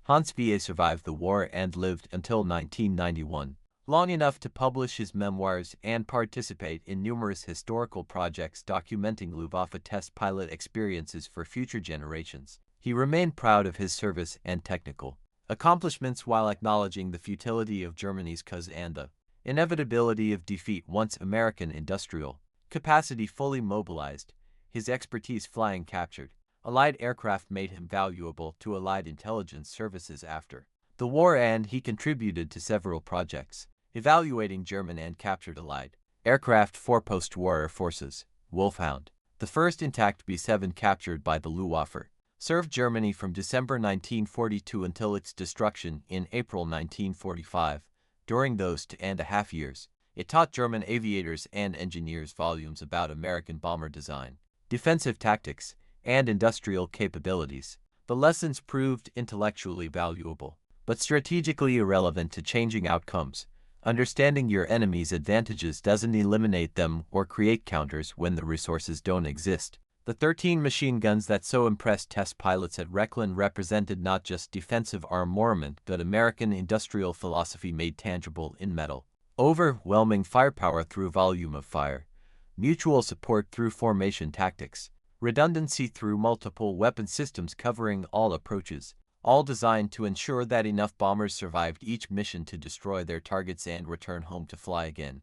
Hans-Werner survived the war and lived until 1991, long enough to publish his memoirs and participate in numerous historical projects documenting Luftwaffe test pilot experiences for future generations. He remained proud of his service and technical accomplishments while acknowledging the futility of Germany's cause and the Inevitability of defeat. Once American industrial capacity fully mobilized, his expertise flying captured Allied aircraft made him valuable to Allied intelligence services after the war, and he contributed to several projects evaluating German and captured Allied aircraft for post-war air forces. Wulf Hound, the first intact B-7 captured by the Luftwaffe, served Germany from December 1942 until its destruction in April 1945. During those 2.5 years, it taught German aviators and engineers volumes about American bomber design, defensive tactics, and industrial capabilities. The lessons proved intellectually valuable, but strategically irrelevant to changing outcomes. Understanding your enemy's advantages doesn't eliminate them or create counters when the resources don't exist. The 13 machine guns that so impressed test pilots at Rechlin represented not just defensive armament but American industrial philosophy made tangible in metal. Overwhelming firepower through volume of fire, mutual support through formation tactics, redundancy through multiple weapon systems covering all approaches, all designed to ensure that enough bombers survived each mission to destroy their targets and return home to fly again.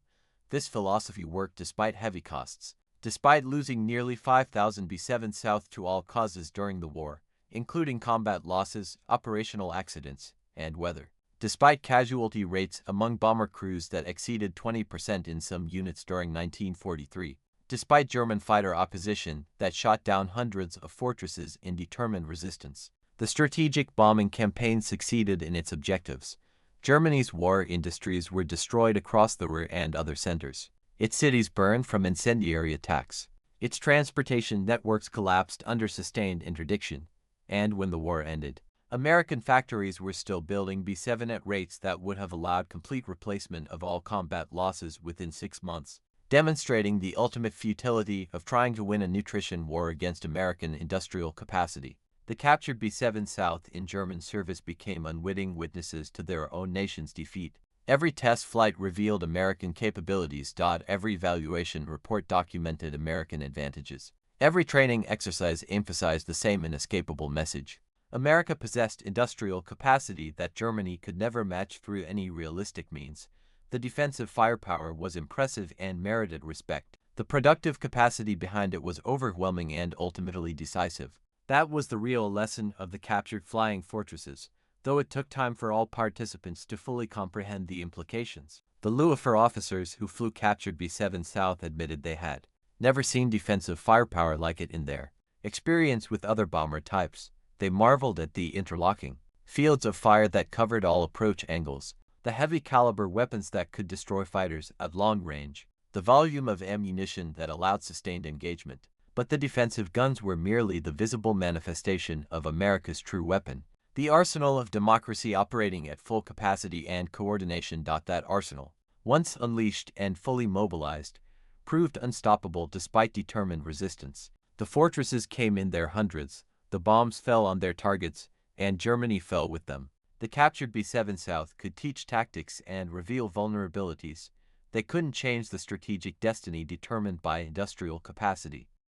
This philosophy worked despite heavy costs. Despite losing nearly 5,000 B-7 South to all causes during the war, including combat losses, operational accidents, and weather. Despite casualty rates among bomber crews that exceeded 20% in some units during 1943. Despite German fighter opposition that shot down hundreds of fortresses in determined resistance. The strategic bombing campaign succeeded in its objectives. Germany's war industries were destroyed across the Ruhr and other centers. Its cities burned from incendiary attacks. Its transportation networks collapsed under sustained interdiction. And when the war ended, American factories were still building B-7 at rates that would have allowed complete replacement of all combat losses within 6 months, demonstrating the ultimate futility of trying to win a nutrition war against American industrial capacity. The captured B-7 South in German service became unwitting witnesses to their own nation's defeat. Every test flight revealed American capabilities. Every evaluation report documented American advantages. Every training exercise emphasized the same inescapable message. America possessed industrial capacity that Germany could never match through any realistic means. The defensive firepower was impressive and merited respect. The productive capacity behind it was overwhelming and ultimately decisive. That was the real lesson of the captured flying fortresses, though it took time for all participants to fully comprehend the implications. The Luftwaffe officers who flew captured B-7 South admitted they had never seen defensive firepower like it in their experience with other bomber types. They marveled at the interlocking fields of fire that covered all approach angles, the heavy caliber weapons that could destroy fighters at long range, the volume of ammunition that allowed sustained engagement. But the defensive guns were merely the visible manifestation of America's true weapon. The arsenal of democracy operating at full capacity and coordination. That arsenal, once unleashed and fully mobilized, proved unstoppable despite determined resistance. The fortresses came in their hundreds, the bombs fell on their targets, and Germany fell with them. The captured B-7 South could teach tactics and reveal vulnerabilities. They couldn't change the strategic destiny determined by industrial capacity.